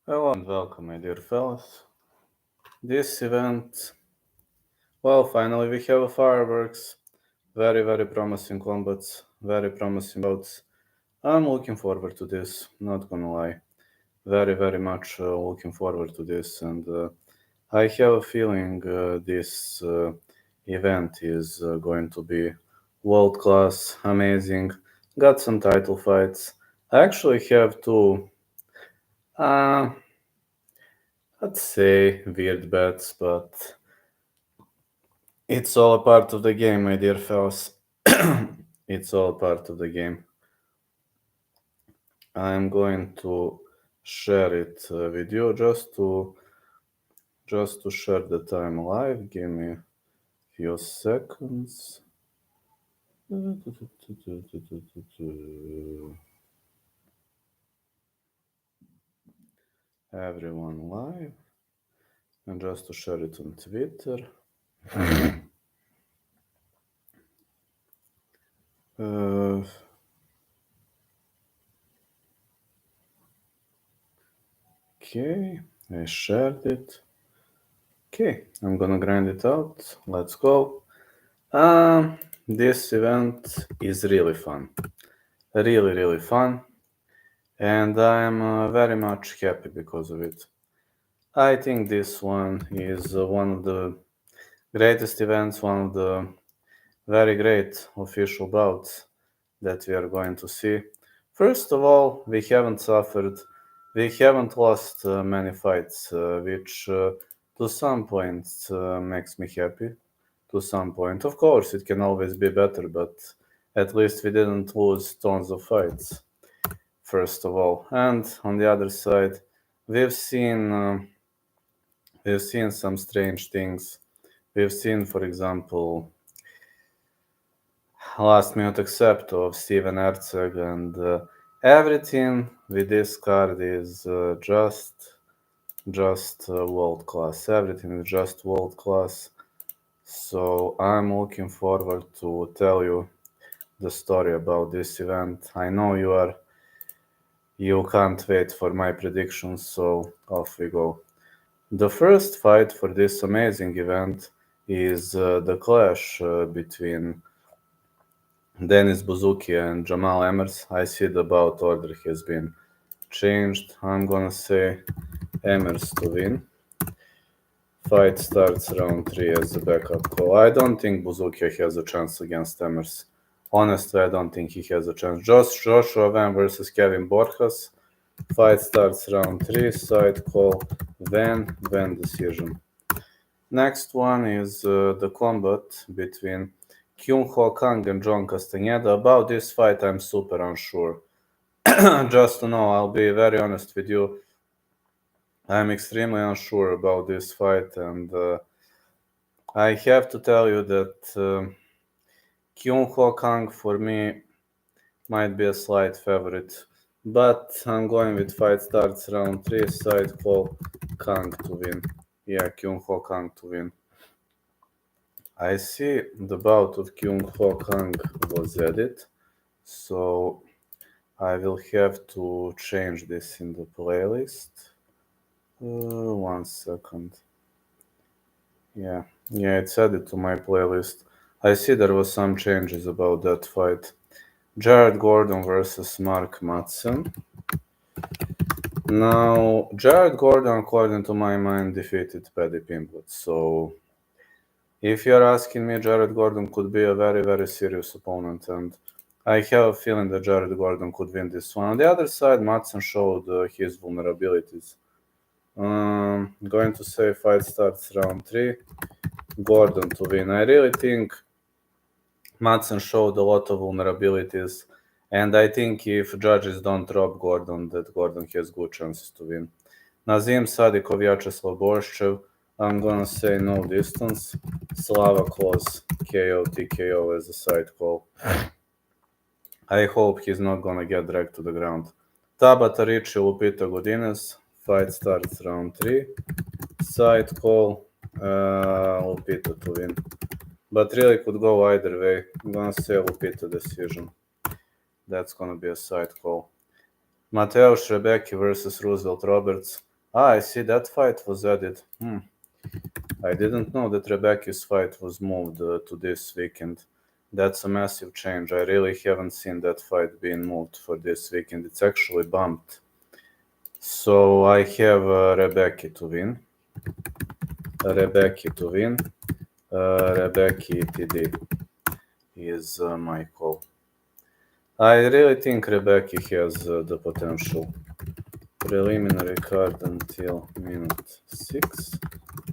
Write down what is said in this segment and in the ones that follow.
Hello and welcome, my dear fellas. This event, well, finally we have fireworks, very promising combats, very promising bouts. I'm looking forward to this, not gonna lie. Very much looking forward to this, and I have a feeling this event is going to be world class, amazing. Got some title fights. I actually have two, uh, let's say, weird bets, but it's all a part of the game, my dear fellas. It's all part of the game. I'm going to share it with you just to share the time live. Give me a few seconds. Everyone live, and just to share it on Twitter. Okay, I shared it. Okay, I'm gonna grind it out. Let's go. This event is really fun. Really fun. And I'm very much happy because of it. I think this one is one of the greatest events, one of the very great official bouts that we are going to see. First of all, we haven't suffered, we haven't lost many fights, which to some point makes me happy. To some point, of course, it can always be better, but at least we didn't lose tons of fights. First of all, and on the other side, we've seen we've seen some strange things. We've seen, for example, last minute accept of Steven Herzog, and everything with this card is just world class. Everything is just world class. So I'm looking forward to tell you the story about this event. I know you can't wait for my predictions, so off we go. The first fight for this amazing event is the clash between Denis Buzuki and Jamal Emmers. I see the bout order has been changed. I'm gonna say Emmers to win. Fight starts round 3 as a backup call. I don't think Buzuki has a chance against Emmers. Honestly, I don't think he has a chance. Joshua Van versus Kevin Borjas. Fight starts round 3, side call, Van decision. Next one is the combat between Kyung Ho Kang and John Castaneda. About this fight, I'm super unsure. Just to know, I'll be very honest with you. I'm extremely unsure about this fight, and I have to tell you that Kyung Ho Kang for me might be a slight favorite, but I'm going with fight starts round 3, side call, Kang to win. Yeah, Kyung Ho Kang to win. I see the bout of Kyung Ho Kang was added, so I will have to change this in the playlist. 1 second. Yeah, it's added to my playlist. I see there was some changes about that fight. Jared Gordon versus Mark Madsen. Now, Jared Gordon, according to my mind, defeated Paddy Pimblett. So, if you're asking me, Jared Gordon could be a very serious opponent, and I have a feeling that Jared Gordon could win this one. On the other side, Madsen showed his vulnerabilities. Going to say fight starts round 3, Gordon to win. I really think Madsen showed a lot of vulnerabilities, and I think if judges don't drop Gordon, that Gordon has good chances to win. Nazim Sadikov, Vyacheslav Borshev, I'm gonna say no distance. Slava Klos, KO, TKO as a side call. I hope he's not gonna get dragged to the ground. Tabata Ricci, Lupita Godinez, fight starts round 3. Side call, Lupita to win. But really could go either way. I'm gonna say Lupita decision. That's gonna be a side call. Mateusz Rebecki versus Roosevelt Roberts. I see that fight was added. I didn't know that Rebecca's fight was moved to this weekend. That's a massive change. I really haven't seen that fight being moved for this weekend. It's actually bumped. So I have Rebecca to win. Rebecca to win. Rebecca TD is my call. I really think Rebecca has the potential. Preliminary card until minute 6.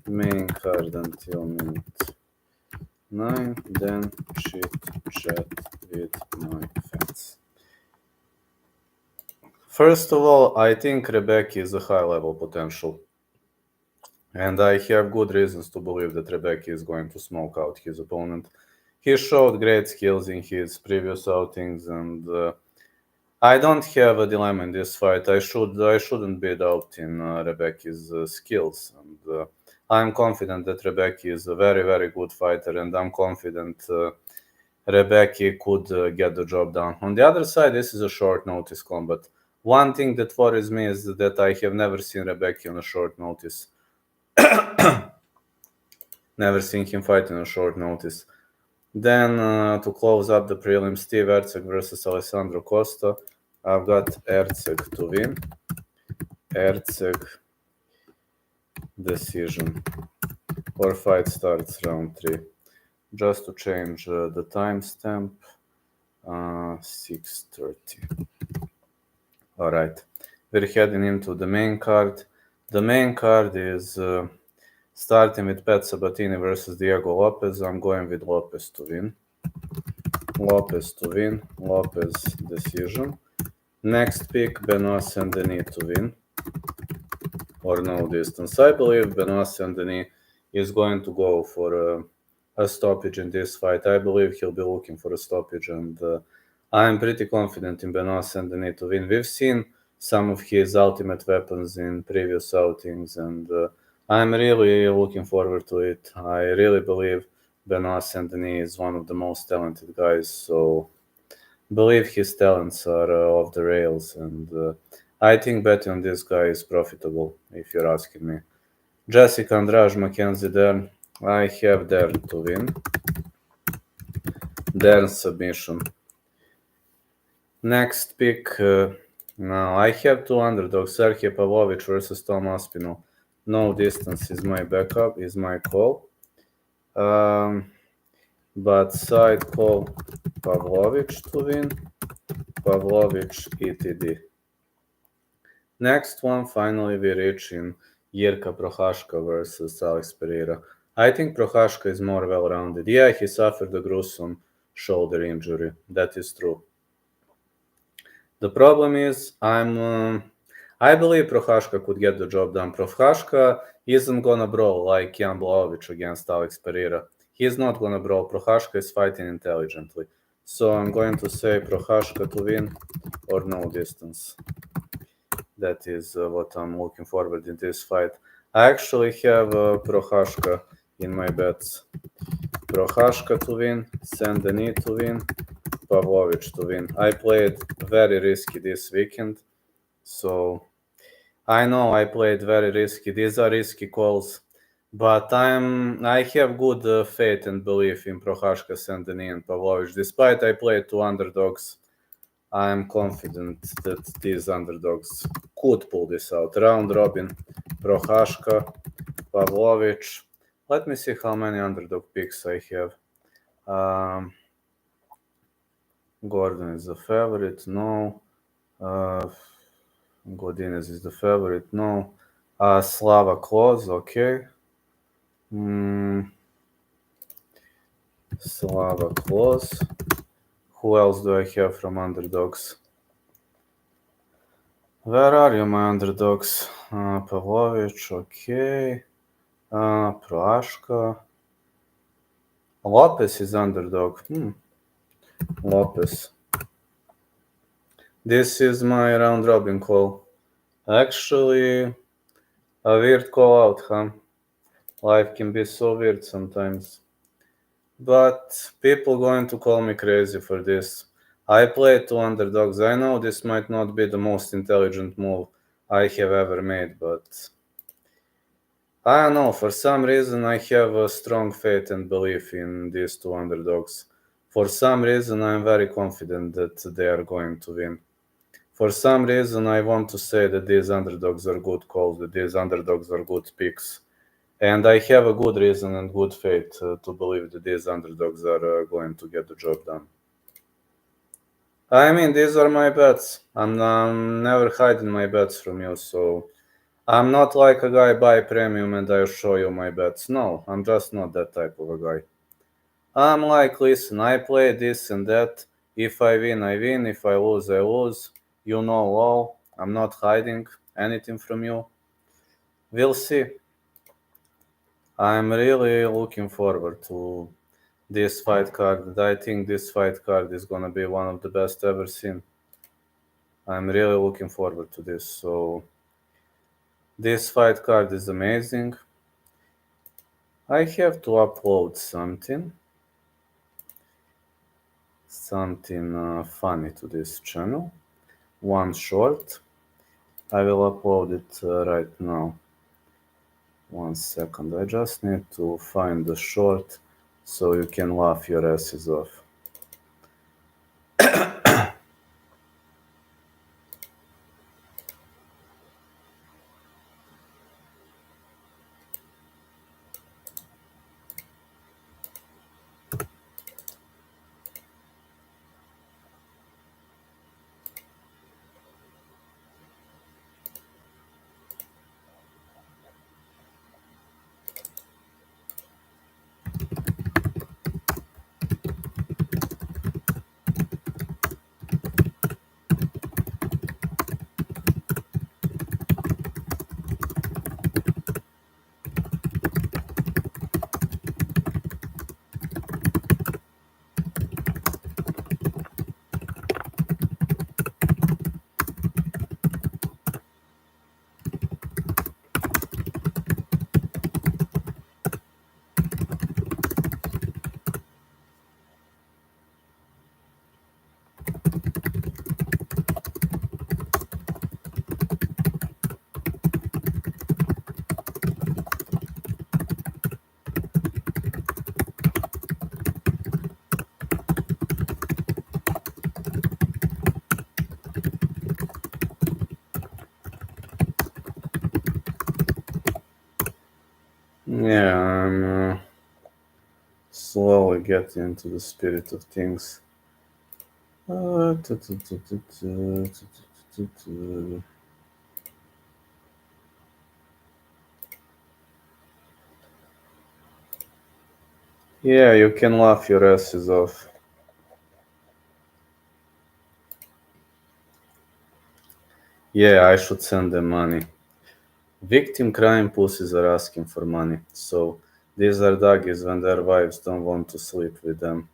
Main card until minute 9. Then Chit Chat with my fans. First of all, I think Rebecca is a high-level potential. And I have good reasons to believe that Rebecca is going to smoke out his opponent. He showed great skills in his previous outings, and I don't have a dilemma in this fight. I shouldn't be doubting Rebecca's skills, and I'm confident that Rebecca is a very, very good fighter, and I'm confident Rebecca could get the job done. On the other side, this is a short notice combat. One thing that worries me is that I have never seen Rebecca on a short notice. Never seen him fight in a short notice. Then to close up the prelims, Steve Erceg versus Alessandro Costa. I've got Erceg to win. Erceg decision. Or fight starts round 3. Just to change the timestamp, 6:30. Alright, we're heading into the main card. The main card is starting with Pat Sabatini versus Diego Lopez. I'm going with Lopez to win. Lopez to win. Lopez decision. Next pick, Benoit Saint-Denis to win. Or no distance. I believe Benoit Saint-Denis is going to go for a stoppage in this fight. I believe he'll be looking for a stoppage, and I'm pretty confident in Benoit Saint-Denis to win. We've seen some of his ultimate weapons in previous outings, and I'm really looking forward to it. I really believe Benoit Saint-Denis is one of the most talented guys, so believe his talents are off the rails, and I think betting on this guy is profitable, if you're asking me. Jessica Andrade, Mackenzie Dern. I have Dern to win. Dern submission. Next pick. Now I have two underdogs. Sergey Pavlovich versus Tom Aspinall. No distance is my backup, is my call. But side call Pavlovich to win. Pavlovich ETD. Next one, finally we reach in Jirka Prochazka versus Alex Pereira. I think Prochazka is more well-rounded. Yeah, he suffered a gruesome shoulder injury. That is true. The problem is, I believe Prochazka could get the job done. Prochazka isn't gonna brawl like Jan Blachowicz against Alex Pereira. He's not gonna brawl. Prochazka is fighting intelligently. So I'm going to say Prochazka to win or no distance. That is what I'm looking forward in this fight. I actually have Prochazka in my bets. Prochazka to win, Saint-Denis to win, Pavlovich to win. I played very risky this weekend, so I know I played very risky. These are risky calls, but I have good faith and belief in Prochazka, Saint-Denis, and Pavlovich. Despite I played two underdogs, I am confident that these underdogs could pull this out. Round robin, Prochazka, Pavlovich. Let me see how many underdog picks I have. Gordon is the favorite, no. Godinez is the favorite, no. Slava Klose, okay. Slava Klose. Who else do I have from underdogs? Where are you, my underdogs? Pavlovich, okay. Prochazka. Lopez is underdog. Lopez. This is my round robin call. Actually, a weird call out, huh? Life can be so weird sometimes. But people going to call me crazy for this. I played two underdogs. I know this might not be the most intelligent move. I have ever made, but I don't know, for some reason I have a strong faith and belief in these two underdogs. For some reason I'm very confident that they are going to win. For some reason I want to say that these underdogs are good calls, that these underdogs are good picks. And I have a good reason and good faith to believe that these underdogs are going to get the job done. I mean, these are my bets. I'm never hiding my bets from you, so I'm not like a guy buy premium and I'll show you my bets. No, I'm just not that type of a guy. I'm like, listen, I play this and that. If I win, I win. If I lose, I lose. You know all. I'm not hiding anything from you. We'll see. I'm really looking forward to this fight card. I think this fight card is gonna be one of the best ever seen. I'm really looking forward to this. So this fight card is amazing. I have to upload something funny to this channel. One short. I will upload it right now. 1 second. I just need to find the short so you can laugh your asses off. Yeah, I'm slowly getting into the spirit of things. Yeah, you can laugh your asses off. Yeah, I should send them money. Victim crime pussies are asking for money. So these are doggies when their wives don't want to sleep with them.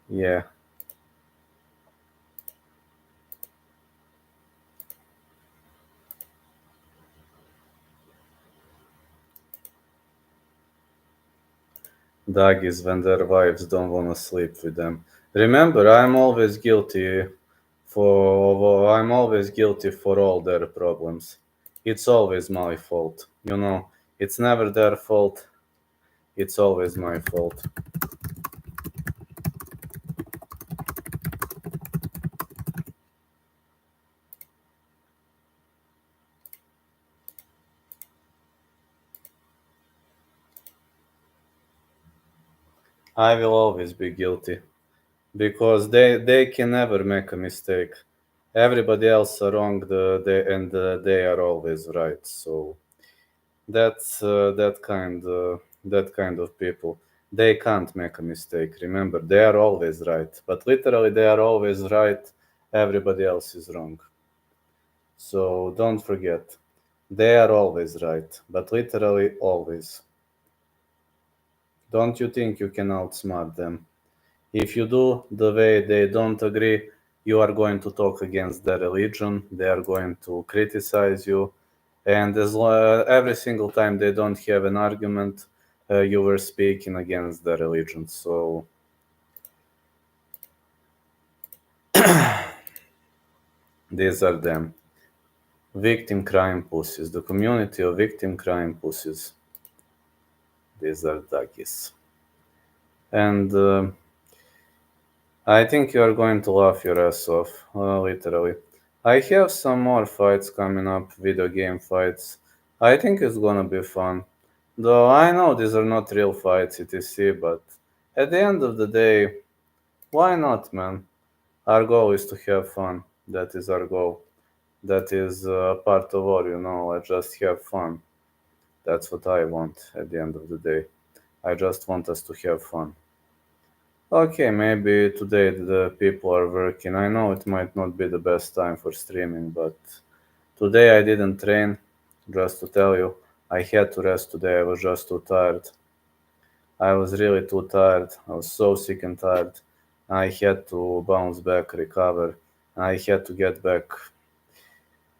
Yeah. Doggies when their wives don't want to sleep with them. Remember, I'm always guilty for all their problems. It's always my fault. It's never their fault. It's always my fault. I will always be guilty because they can never make a mistake. Everybody else are wrong, they are always right. So that's that kind of people. They can't make a mistake. Remember, they are always right, but literally they are always right. Everybody else is wrong. So don't forget, they are always right, but literally always. Don't you think you can outsmart them? If you do the way they don't agree, you are going to talk against their religion, they are going to criticize you, and every single time they don't have an argument, you were speaking against their religion. So These are them. Victim crime pussies. The community of victim crime pussies. These are doggies. And I think you are going to laugh your ass off, literally. I have some more fights coming up, video game fights. I think it's gonna be fun. Though I know these are not real fights, etc., but at the end of the day, why not, man? Our goal is to have fun. That is our goal. That is part of all, let's just have fun. That's what I want at the end of the day. I just want us to have fun. Okay, maybe today the people are working. I know it might not be the best time for streaming, but today I didn't train, just to tell you. I had to rest today, I was just too tired. I was really too tired. I was so sick and tired. I had to bounce back, recover. I had to get back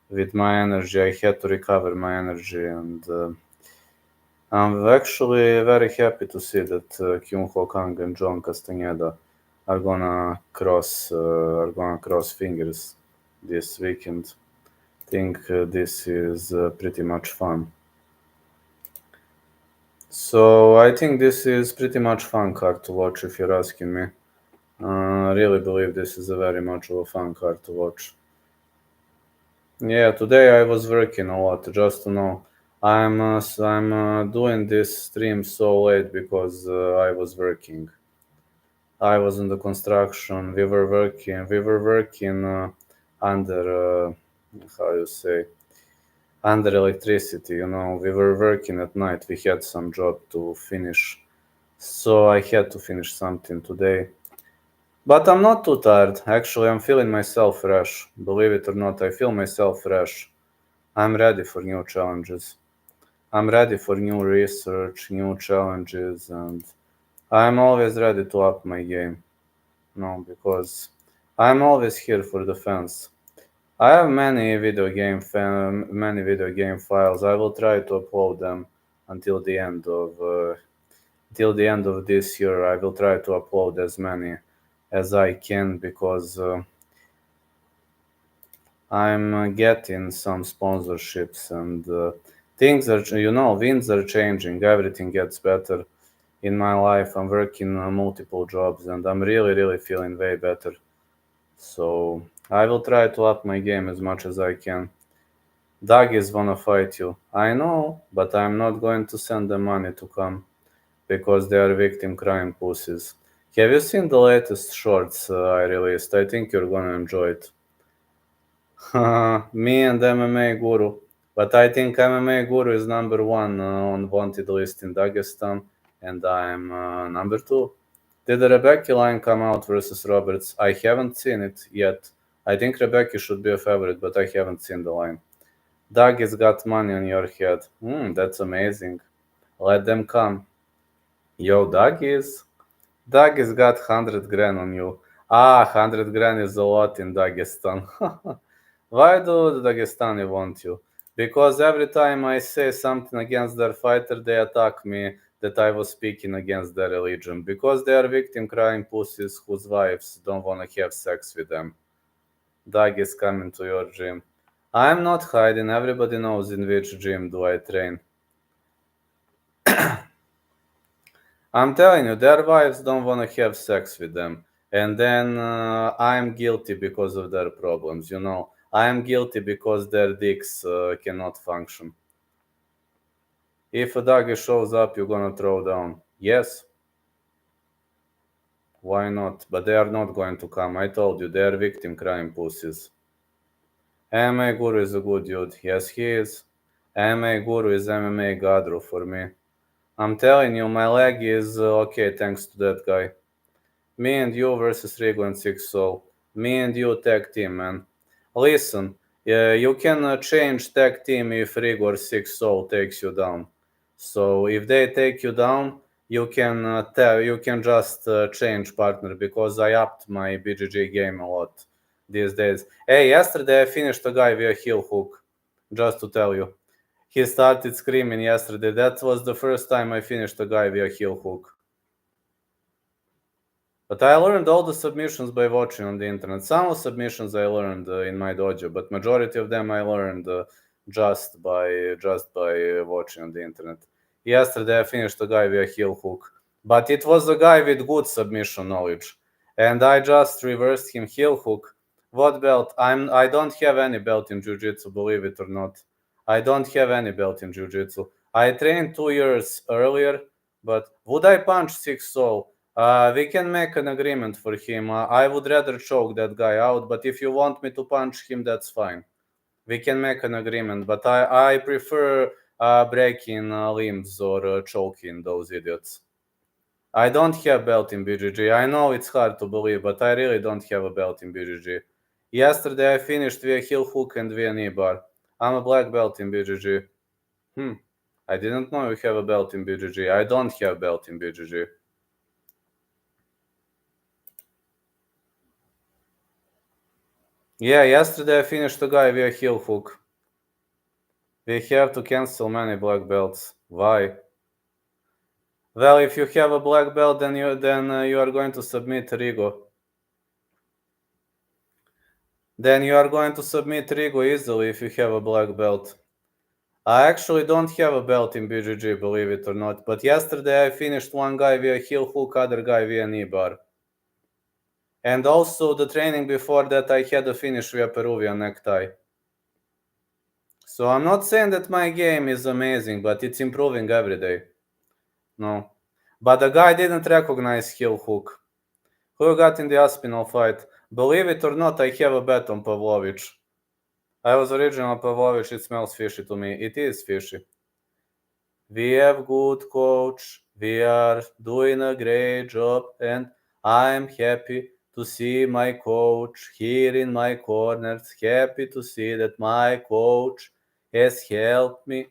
with my energy. I had to recover my energy, and I'm actually very happy to see that Kyung Ho Kang and John Castaneda are gonna cross fingers this weekend. Think this is pretty much fun. So I think this is pretty much fun card to watch if you're asking me. I really believe this is a very much of a fun card to watch. Yeah, today I was working a lot, just to know. I'm doing this stream so late because I was working. I was in the construction. We were working under how you say under electricity. We were working at night. We had some job to finish, so I had to finish something today. But I'm not too tired. Actually, I'm feeling myself fresh. Believe it or not, I feel myself fresh. I'm ready for new challenges. I'm ready for new research, new challenges, and I'm always ready to up my game. No, because I'm always here for the fans. I have many video game files. I will try to upload them until the end of this year. I will try to upload as many as I can because I'm getting some sponsorships and things are, winds are changing. Everything gets better in my life. I'm working multiple jobs and I'm really, really feeling way better. So I will try to up my game as much as I can. Doggies wanna fight you. I know, but I'm not going to send them money to come because they are victim crime pussies. Have you seen the latest shorts I released? I think you're gonna enjoy it. Me and MMA Guru. But I think MMA Guru is number one on wanted list in Dagestan, and I'm number two. Did the Rebecca line come out versus Roberts? I haven't seen it yet. I think Rebecca should be a favorite, but I haven't seen the line. Doug has got money on your head. That's amazing. Let them come. Yo, Doug has got 100 grand on you. 100 grand is a lot in Dagestan. Why do the Dagestani want you? Because every time I say something against their fighter, they attack me that I was speaking against their religion. Because they are victim crying pussies whose wives don't want to have sex with them. Doug is coming to your gym. I'm not hiding. Everybody knows in which gym do I train. I'm telling you, their wives don't want to have sex with them. And then I'm guilty because of their problems, I'm guilty because their dicks cannot function. If a doggy shows up, you're gonna throw down. Yes. Why not? But they are not going to come. I told you, they are victim crime pussies. MMA Guru is a good dude. Yes, he is. MMA Guru is MMA Gadru for me. I'm telling you, my leg is okay thanks to that guy. Me and you versus Rigo and Six Soul. Me and you tag team, man. Listen, you can change tag team if Rigo or Six Soul takes you down. So if they take you down, you can just change partner because I upped my BGG game a lot these days. Hey, yesterday I finished a guy via heel hook, just to tell you. He started screaming yesterday. That was the first time I finished a guy via heel hook. But I learned all the submissions by watching on the internet. Some of submissions I learned in my dojo, but majority of them I learned just by watching on the internet. Yesterday I finished a guy via heel hook, but it was a guy with good submission knowledge, and I just reversed him heel hook. What belt? I don't have any belt in jiu-jitsu, believe it or not. I don't have any belt in jiu-jitsu. I trained 2 years earlier, but would I punch 6 soul? We can make an agreement for him. I would rather choke that guy out, but if you want me to punch him, that's fine. We can make an agreement, but I prefer breaking limbs or choking those idiots. I don't have belt in BJJ. I know it's hard to believe, but I really don't have a belt in BJJ. Yesterday I finished via heel hook and via knee bar. I'm a black belt in BJJ. I didn't know you have a belt in BJJ. I don't have belt in BJJ. Yeah, yesterday I finished a guy via heel hook. We have to cancel many black belts. Why? Well, if you have a black belt, then you are going to submit Rigo. Then you are going to submit Rigo easily if you have a black belt. I actually don't have a belt in BJJ, believe it or not. But yesterday I finished one guy via heel hook, other guy via knee bar. And also the training before that I had a finish via Peruvian necktie. So I'm not saying that my game is amazing, but it's improving every day. No. But the guy didn't recognize heel hook. Who got in the Aspinall fight? Believe it or not, I have a bet on Pavlovich. I was original Pavlovich, it smells fishy to me. It is fishy. We have good coach, we are doing a great job, and I'm happy to see my coach here in my corners. Happy to see that my coach has helped me.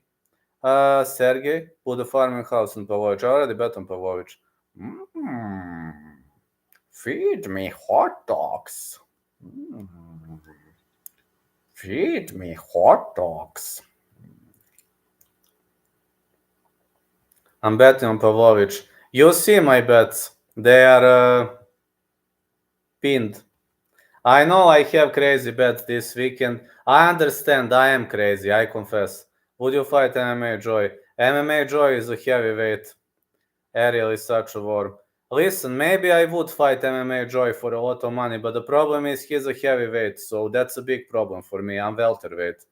Sergey, put the farming house on Pavlovich. I already bet on Pavlovich. Feed me hot dogs. Feed me hot dogs. I'm betting on Pavlovich. You see my bets. They are pinned. I know I have crazy bets this weekend. I understand I am crazy, I confess. Would you fight MMA Joy? MMA Joy is a heavyweight. Ariel is such a war. Listen, maybe I would fight MMA Joy for a lot of money, but the problem is he's a heavyweight, so that's a big problem for me. I'm welterweight.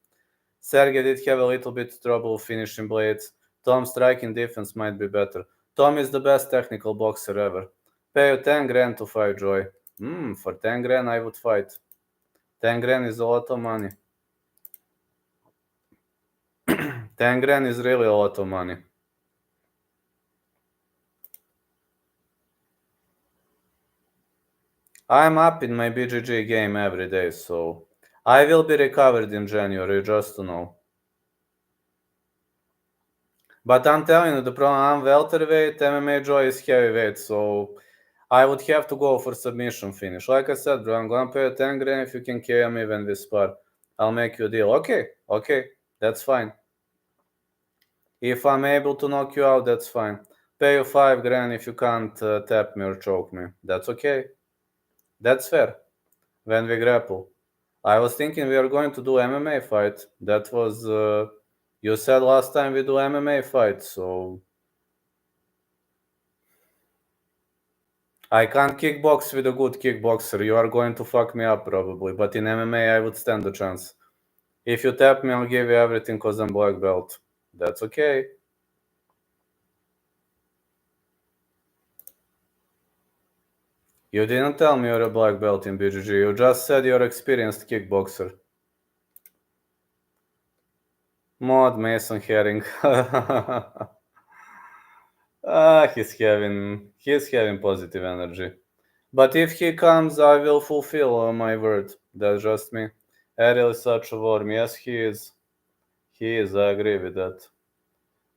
Sergey did have a little bit trouble finishing blades. Tom's striking defense might be better. Tom is the best technical boxer ever. Pay you 10 grand to fight Joy. For 10 grand I would fight. 10 grand is a lot of money. 10 grand is really a lot of money. I'm up in my BJJ game every day, so I will be recovered in January, just to know. But I'm telling you, the problem, I'm welterweight, MMA Joy is heavyweight, so I would have to go for submission finish. Like I said, bro, I'm gonna pay you 10 grand if you can KO me when we spar. I'll make you a deal. Okay, that's fine. If I'm able to knock you out, that's fine. Pay you 5 grand if you can't tap me or choke me. That's okay. That's fair. When we grapple. I was thinking we are going to do MMA fight. That was, you said last time we do MMA fight, so I can't kickbox with a good kickboxer. You are going to fuck me up probably, but in MMA I would stand a chance. If you tap me, I'll give you everything cause I'm black belt. That's okay. You didn't tell me you're a black belt in BJJ. You just said you're experienced kickboxer. Mod Mason Herring. He's having positive energy. But if he comes, I will fulfill my word. That's just me. Ariel is such a worm. Yes, he is. He is. I agree with that.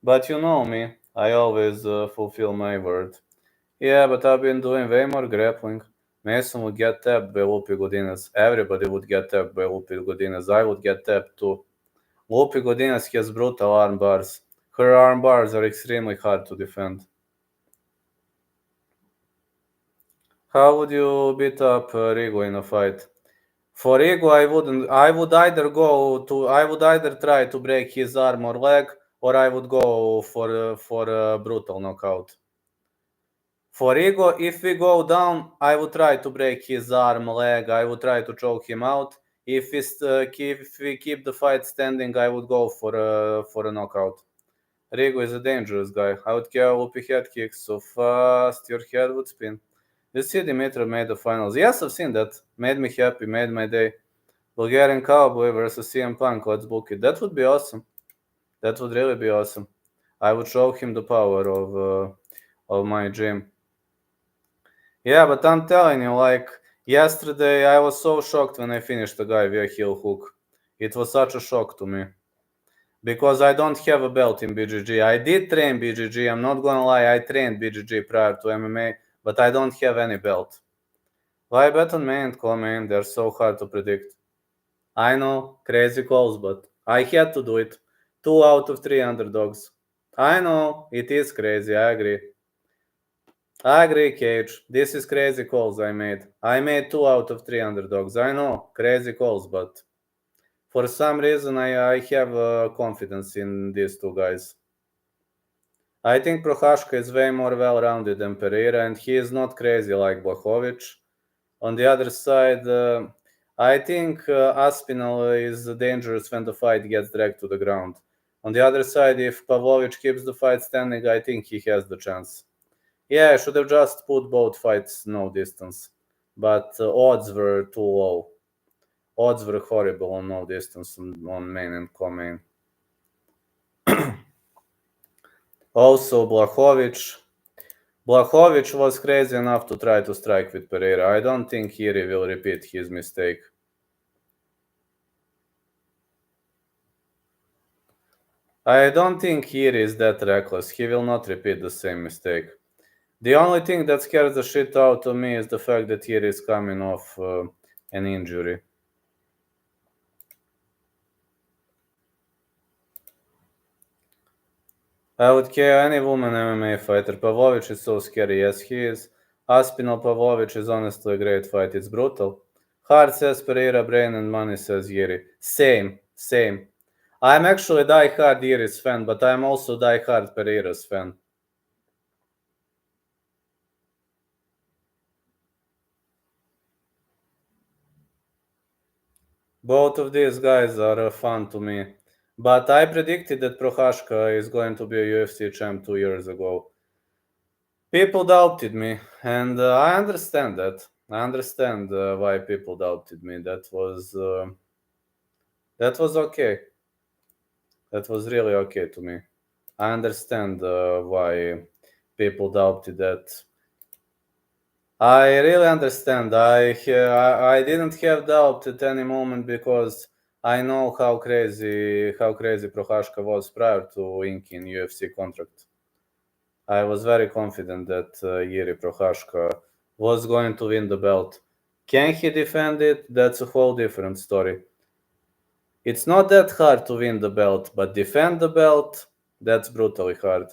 But you know me. I always fulfill my word. Yeah, but I've been doing way more grappling. Mason would get tapped by Lupi Godinez. Everybody would get tapped by Lupi Godinez. I would get tapped too. Lupi Godinez has brutal arm bars. Her arm bars are extremely hard to defend. How would you beat up Rigo in a fight? For Rigo, I wouldn't. I would either try to break his arm or leg, or I would go for a brutal knockout. For Rigo, if we go down, I would try to break his arm, leg. I would try to choke him out. If we keep the fight standing, I would go for a knockout. Rigo is a dangerous guy. I would kill up head kicks so fast your head would spin. You see Dimitri made the finals. Yes, I've seen that. Made me happy, made my day. Bulgarian Cowboy versus CM Punk. Let's book it. That would be awesome. That would really be awesome. I would show him the power of my gym. Yeah, but I'm telling you, like yesterday, I was so shocked when I finished the guy via heel hook. It was such a shock to me because I don't have a belt in BJJ. I did train BJJ. I'm not gonna lie, I trained BJJ prior to MMA, but I don't have any belt. Why bet on main and co-main? They're so hard to predict. I know, crazy calls, but I had to do it. 2 out of 3 underdogs. I know, it is crazy, I agree. I agree, Cage. This is crazy calls I made. I made 2 out of 3 underdogs. I know, crazy calls, but for some reason I have confidence in these two guys. I think Prochazka is way more well-rounded than Pereira, and he is not crazy like Blachowicz. On the other side, I think Aspinall is dangerous when the fight gets dragged to the ground. On the other side, if Pavlovich keeps the fight standing, I think he has the chance. Yeah, I should have just put both fights no distance, but odds were too low. Odds were horrible on no distance on main and co-main. Also, Blachowicz was crazy enough to try to strike with Pereira. I don't think Iri will repeat his mistake. I don't think Iri is that reckless. He will not repeat the same mistake. The only thing that scares the shit out of me is the fact that Iri is coming off an injury. I would kill any woman MMA fighter. Pavlovich is so scary. Yes, he is. Aspinall Pavlovich is honestly a great fight. It's brutal. Heart says Pereira, brain and money says Yeri. Same. I'm actually a die-hard Yeri's fan, but I'm also die-hard Pereira's fan. Both of these guys are fun to me. But I predicted that Prochazka is going to be a UFC champ 2 years ago. People doubted me, and I understand that. I understand why people doubted me. That was okay. That was really okay to me. I understand why people doubted that. I really understand. I didn't have doubt at any moment because I know how crazy Prochazka was prior to inking UFC contract. I was very confident that Yuri Prochazka was going to win the belt. Can he defend it? That's a whole different story. It's not that hard to win the belt, but defend the belt, that's brutally hard.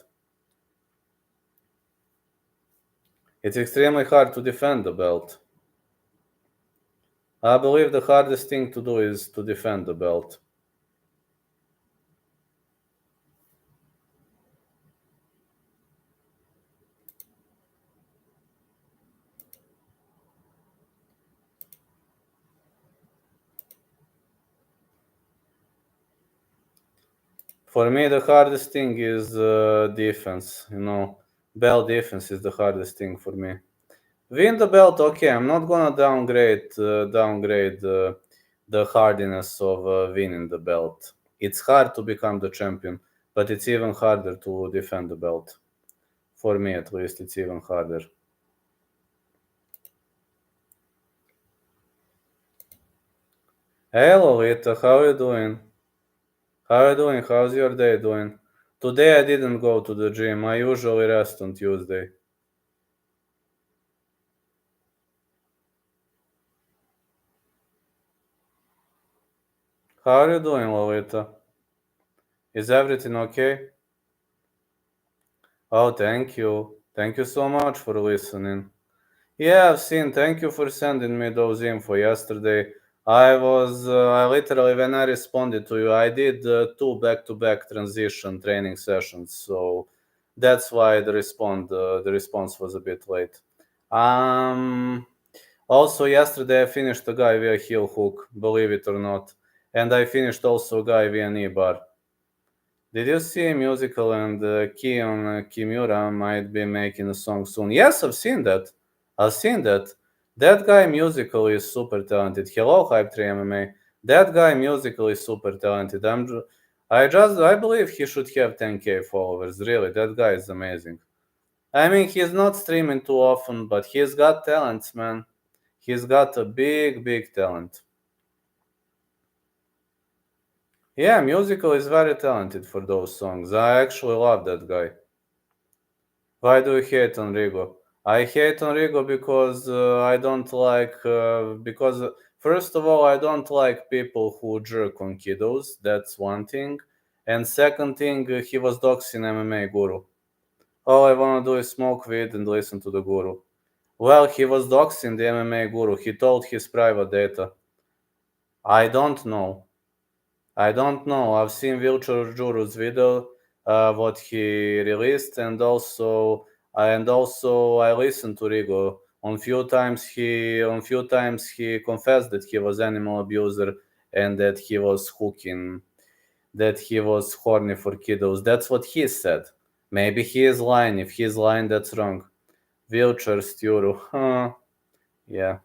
It's extremely hard to defend the belt. I believe the hardest thing to do is to defend the belt. For me, the hardest thing is defense. Belt defense is the hardest thing for me. Win the belt, okay. I'm not gonna downgrade the hardiness of winning the belt. It's hard to become the champion, but it's even harder to defend the belt. For me, at least, it's even harder. Hey, Lolita, how are you doing? How are you doing? How's your day doing? Today I didn't go to the gym. I usually rest on Tuesday. How are you doing, Lolita? Is everything okay? Oh, thank you. Thank you so much for listening. Yeah, I've seen. Thank you for sending me those info yesterday. I literally, when I responded to you, I did two back-to-back transition training sessions, so that's why the response was a bit late. Um, Also, yesterday I finished a guy via heel hook, believe it or not, and I finished also a guy via knee bar. Did you see Musical and Kion Kimura might be making a song soon? Yes, I've seen that. I've seen that. That guy Musical is super talented. Hello, Hype 3 MMA. That guy Musical is super talented. I believe he should have 10k followers. Really, that guy is amazing. I mean, he's not streaming too often, but he's got talents, man. He's got a big talent. Yeah, Musical is very talented for those songs. I actually love that guy. Why do you hate on Rigo? I hate on Rigo because I don't like, because first of all, I don't like people who jerk on kiddos. That's one thing. And second thing, he was doxing MMA guru. All I want to do is smoke weed and listen to the guru. Well, he was doxing the MMA guru. He told his private data. I don't know. I don't know. I've seen Wheelchair Juru's video, what he released, and also I listened to Rigo. On few times he confessed that he was animal abuser and that he was horny for kiddos. That's what he said. Maybe he is lying. If he's lying, that's wrong. Wheelchair Sturu. Huh. Yeah.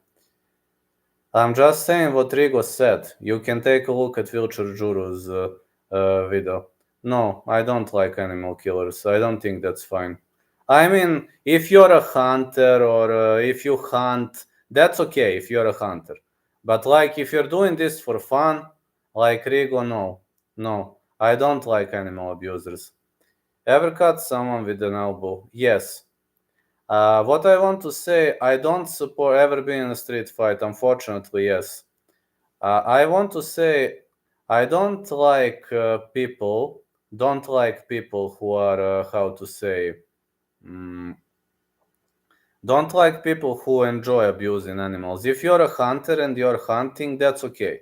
I'm just saying what Rigo said. You can take a look at Wheelchair Juru's video. No, I don't like animal killers. I don't think that's fine. I mean, if you're a hunter or if you hunt, that's okay if you're a hunter. But like if you're doing this for fun, like Rigo, no. No, I don't like animal abusers. Ever cut someone with an elbow? Yes. What I want to say, I don't support ever being in a street fight. Unfortunately, yes. I want to say I don't like people who are how to say mm, don't like people who enjoy abusing animals. If you're a hunter and you're hunting, that's okay.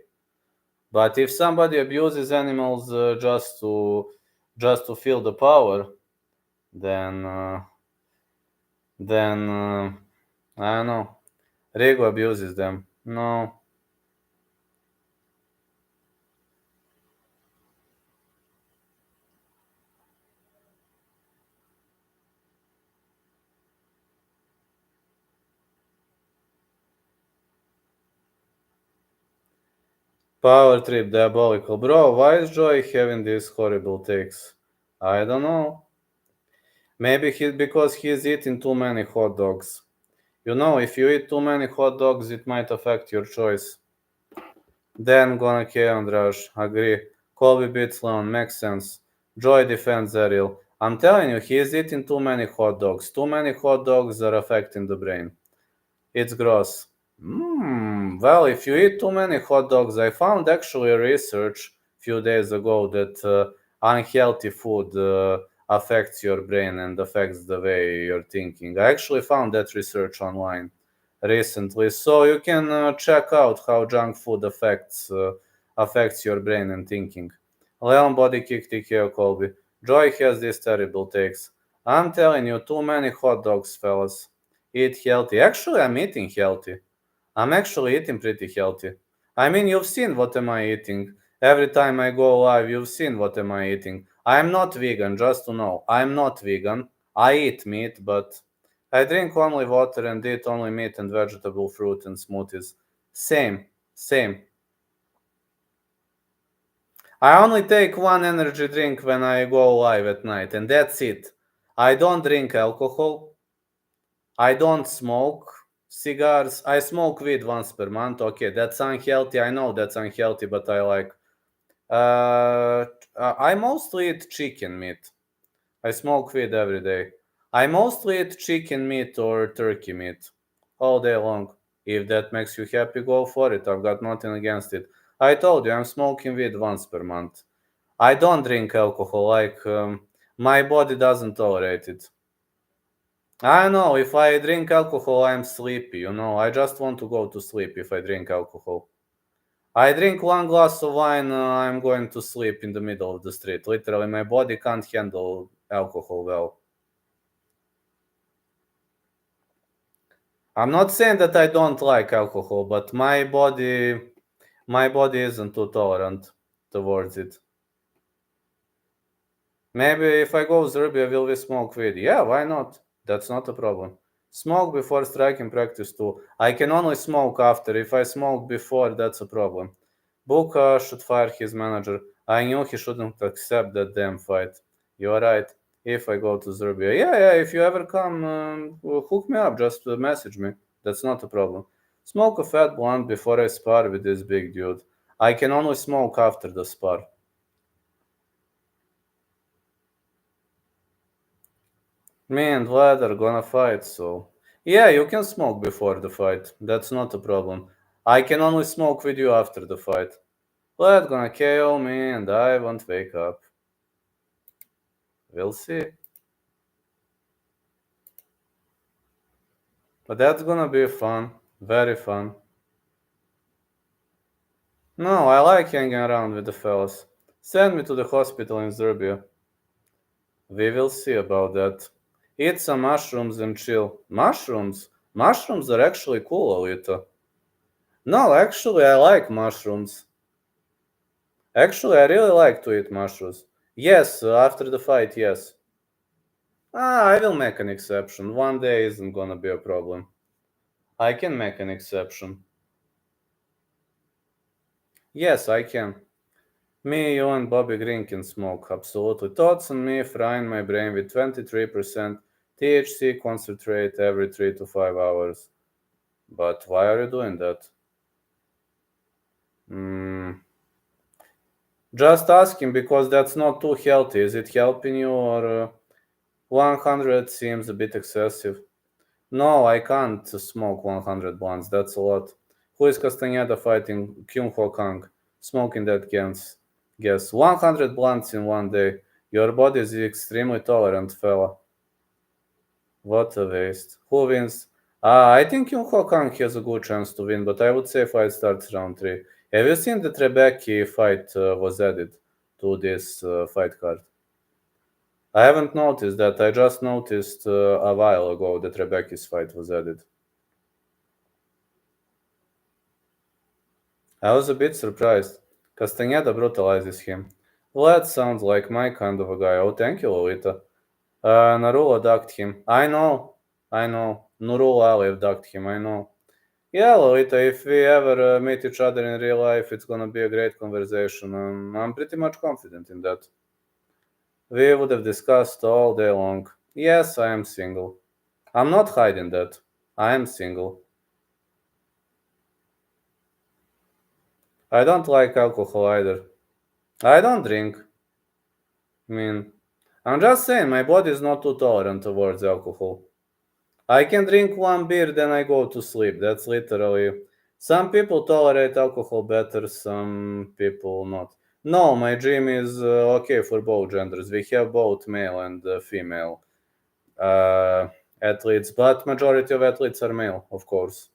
But if somebody abuses animals just to feel the power, then I don't know. Rigo abuses them. No. Power trip, diabolical. Bro, why is Joy having these horrible takes? I don't know. Maybe because he's eating too many hot dogs. You know, if you eat too many hot dogs, it might affect your choice. Then gonna kill and rush. Agree. Colby beats Leon. Makes sense. Joy defends Ariel. I'm telling you, he is eating too many hot dogs. Too many hot dogs are affecting the brain. It's gross. Well, if you eat too many hot dogs, I found actually a research a few days ago that unhealthy food affects your brain and affects the way you're thinking. I actually found that research online recently, so you can check out how junk food affects your brain and thinking. Leon body kick TKO Colby. Joy has these terrible takes. I'm telling you, too many hot dogs, fellas. Eat healthy. Actually, I'm eating healthy. I'm actually eating pretty healthy. I mean, you've seen what am I eating. Every time I go live, you've seen what am I eating. I'm not vegan, just to know. I'm not vegan. I eat meat, but I drink only water and eat only meat and vegetable fruit and smoothies. Same. I only take one energy drink when I go live at night, and that's it. I don't drink alcohol. I don't smoke cigars. I smoke weed once per month. Okay, that's unhealthy. I know that's unhealthy, but I like. Uh, I mostly eat chicken meat. I smoke weed every day. I mostly eat chicken meat or turkey meat all day long. If that makes you happy, go for it. I've got nothing against it. I told you I'm smoking weed once per month. I don't drink alcohol. My body doesn't tolerate it. I know, if I drink alcohol, I'm sleepy, I just want to go to sleep if I drink alcohol. I drink one glass of wine, I'm going to sleep in the middle of the street. Literally, my body can't handle alcohol well. I'm not saying that I don't like alcohol, but my body isn't too tolerant towards it. Maybe if I go Serbia, will we smoke weed? Yeah, why not? That's not a problem. Smoke before striking practice too. I can only smoke after. If I smoke before, that's a problem. Buka should fire his manager. I knew he shouldn't accept that damn fight. You're right. If I go to Serbia, yeah. If you ever come, hook me up. Just message me. That's not a problem. Smoke a fat blunt before I spar with this big dude. I can only smoke after the spar. Me and Vlad are gonna fight, so. Yeah, you can smoke before the fight. That's not a problem. I can only smoke with you after the fight. Vlad gonna KO me and I won't wake up. We'll see. But that's gonna be fun. Very fun. No, I like hanging around with the fellas. Send me to the hospital in Serbia. We will see about that. Eat some mushrooms and chill. Mushrooms? Mushrooms are actually cool, Alita. No, actually, I like mushrooms. Actually, I really like to eat mushrooms. Yes, after the fight, yes. I will make an exception. One day isn't gonna be a problem. I can make an exception. Yes, I can. Me, you, and Bobby Green can smoke. Absolutely. Thoughts on me frying my brain with 23% THC concentrate every 3 to 5 hours. But why are you doing that? Mm, just asking because that's not too healthy. Is it helping you or 100 seems a bit excessive? No, I can't smoke 100 blunts. That's a lot. Who is Castaneda fighting Kyung Ho Kang? Smoking that gas. 100 blunts in one day. Your body is extremely tolerant, fella. What a waste. Who wins? I think Kyung Ho Kang has a good chance to win, but I would say fight starts round 3. Have you seen that Rebecca fight was added to this fight card? I haven't noticed that. I just noticed a while ago that Rebecca's fight was added. I was a bit surprised. Castaneda brutalizes him. Well, that sounds like my kind of a guy. Oh, thank you, Lolita. Narula ducked him. I know. Nurula Aliyev ducked him, I know. Yeah, Lolita, if we ever meet each other in real life, it's gonna be a great conversation. I'm pretty much confident in that. We would have discussed all day long. Yes, I am single. I'm not hiding that. I am single. I don't like alcohol either. I don't drink. I mean, I'm just saying my body is not too tolerant towards alcohol. I can drink one beer, then I go to sleep. That's literally. Some people tolerate alcohol better, some people not. No, my gym is okay for both genders. We have both male and female uh, athletes, but majority of athletes are male, of course.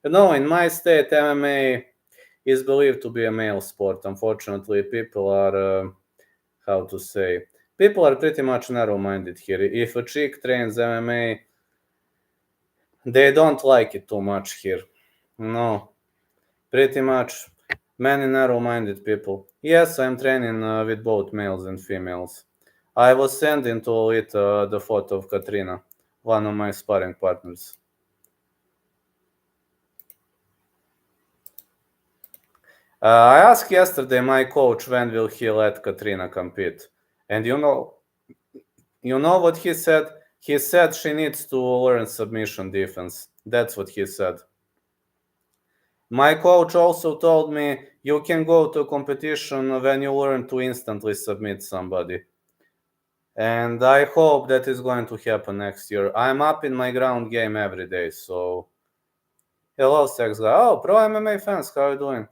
No, in my state, MMA is believed to be a male sport. Unfortunately, people are how to say, people are pretty much narrow-minded here. If a chick trains MMA, they don't like it too much here. No, pretty much many narrow-minded people. Yes, I'm training with both males and females. I was sending to it the photo of Katrina, one of my sparring partners. I asked yesterday my coach when will he let Katrina compete, and you know what he said? He said she needs to learn submission defense. That's what he said. My coach also told me you can go to a competition when you learn to instantly submit somebody. And I hope that is going to happen next year. I'm up in my ground game every day, so hello, sex guy. Oh, pro MMA fans, how you doing?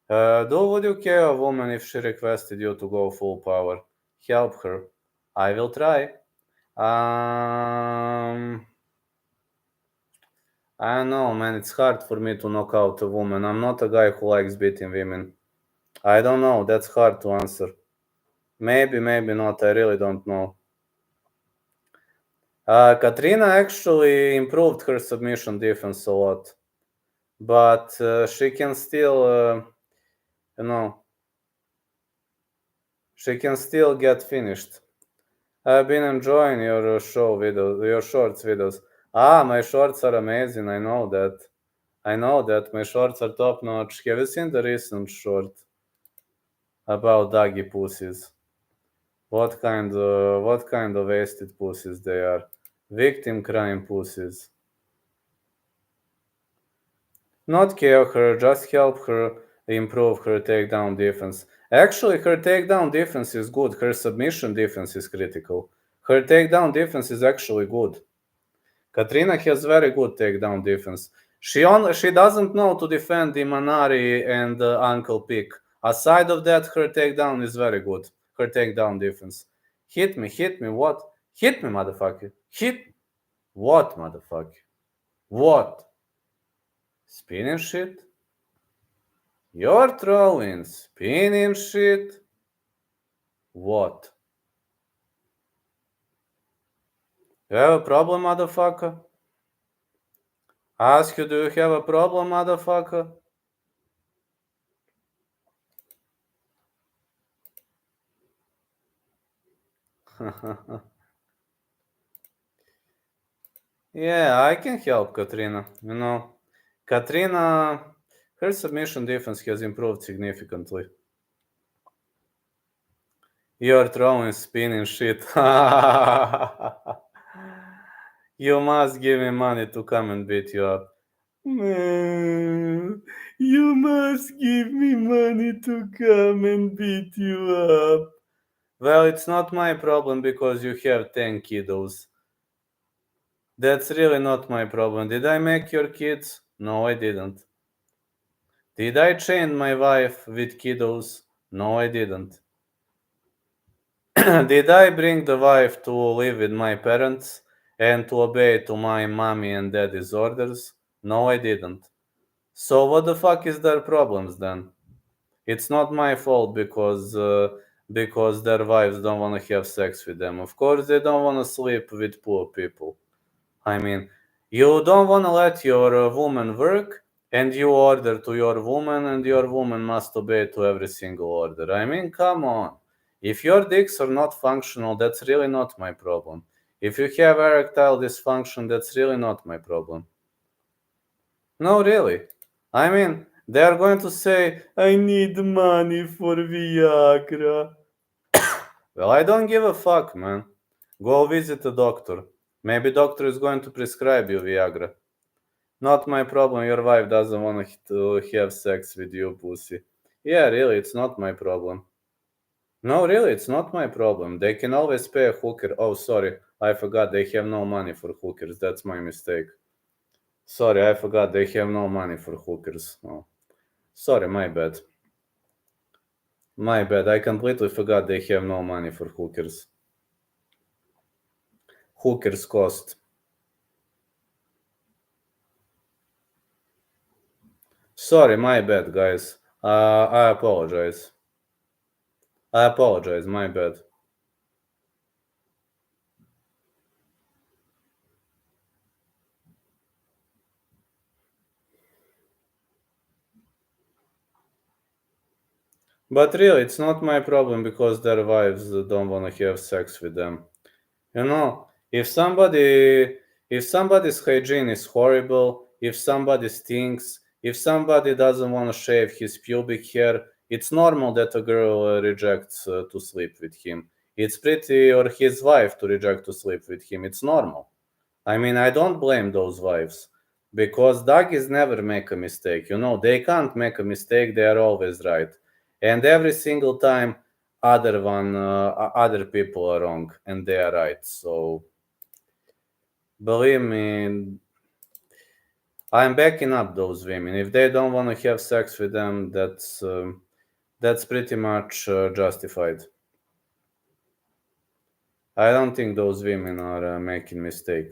Would you care a woman if she requested you to go full power? Help her. I will try. Um, I know, man, it's hard for me to knock out a woman. I'm not a guy who likes beating women. I don't know, that's hard to answer. Maybe, maybe not, I really don't know. Katrina actually improved her submission defense a lot. But she can still, she can still get finished. I've been enjoying your show videos, your shorts videos. My shorts are amazing. I know that. I know that my shorts are top notch. Have you seen the recent short about doggy pussies? What kind of wasted pussies they are? Victim crime pussies. Not kill her, just help her improve her takedown defense. Actually, her takedown defense is good. Her submission defense is critical. Her takedown defense is actually good. Katrina has very good takedown defense. She doesn't know to defend the Manari and Uncle Pick. Aside of that, her takedown is very good. Her takedown defense. Hit me, what? Hit me, motherfucker. Hit. What, motherfucker? What? Spinning shit? You're trolling. Spinning shit? What? You have a problem, motherfucker? Ask you, do you have a problem, motherfucker? Yeah, I can help Katrina. Katrina, her submission defense has improved significantly. You're throwing spinning shit. You must give me money to come and beat you up. You must give me money to come and beat you up. Well, it's not my problem because you have 10 kiddos. That's really not my problem. Did I make your kids? No, I didn't. Did I chain my wife with kiddos? No, I didn't. Did I bring the wife to live with my parents and to obey to my mommy and daddy's orders? No, I didn't. So what the fuck is their problems then? It's not my fault because their wives don't want to have sex with them. Of course, they don't want to sleep with poor people. I mean, you don't want to let your woman work, and you order to your woman, and your woman must obey to every single order. I mean, come on. If your dicks are not functional, that's really not my problem. If you have erectile dysfunction, that's really not my problem. No, really. I mean, they are going to say, I need money for Viagra. Well, I don't give a fuck, man. Go visit a doctor. Maybe doctor is going to prescribe you Viagra. Not my problem. Your wife doesn't want to have sex with you, pussy. Yeah, really, it's not my problem. No, really, it's not my problem. They can always pay a hooker. Oh, sorry, I forgot they have no money for hookers. That's my mistake. Sorry, I forgot they have no money for hookers. Oh. Sorry, my bad. My bad. I completely forgot they have no money for hookers. Hookers cost. Sorry, my bad, guys. I apologize. My bad. But really, it's not my problem because their wives don't want to have sex with them. If somebody's hygiene is horrible, if somebody stinks, if somebody doesn't want to shave his pubic hair, it's normal that a girl rejects to sleep with him. It's pretty, or his wife to reject to sleep with him. It's normal. I mean, I don't blame those wives because doggies never make a mistake. They can't make a mistake. They are always right. And every single time, other people are wrong and they are right. So believe me, I'm backing up those women. If they don't want to have sex with them, that's pretty much justified. I don't think those women are making mistake.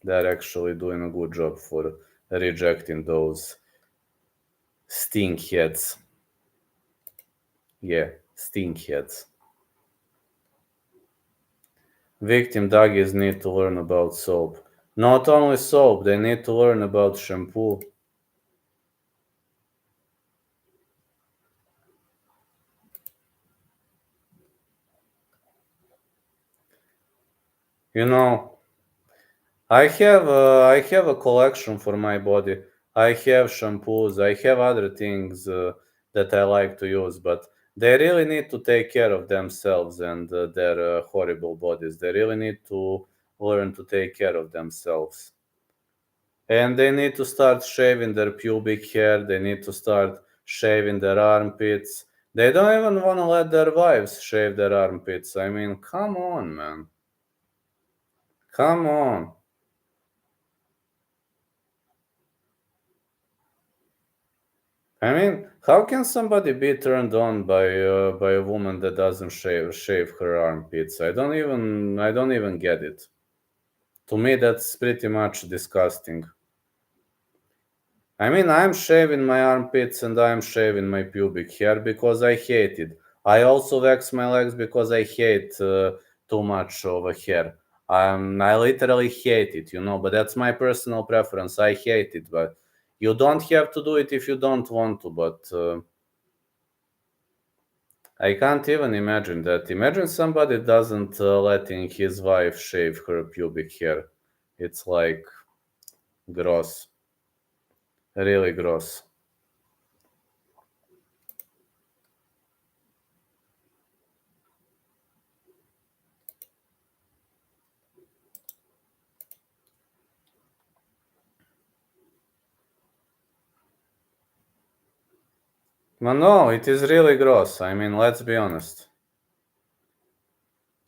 they're actually doing a good job for rejecting those stinkheads. Yeah, stinkheads. Victim doggies need to learn about soap. Not only soap, they need to learn about shampoo. You know, I have a collection for my body. I have shampoos. I have other things that I like to use, but they really need to take care of themselves and their horrible bodies. They really need to learn to take care of themselves. And they need to start shaving their pubic hair. They need to start shaving their armpits. They don't even want to let their wives shave their armpits. I mean, come on, man. Come on. I mean, how can somebody be turned on by a woman that doesn't shave her armpits? I don't even get it. To me, that's pretty much disgusting. I mean, I'm shaving my armpits and I'm shaving my pubic hair because I hate it. I also wax my legs because I hate too much of a hair. I literally hate it, but that's my personal preference. I hate it, but you don't have to do it if you don't want to, but I can't even imagine that. Imagine somebody doesn't letting his wife shave her pubic hair. It's like gross, really gross. No, it is really gross. I mean, let's be honest.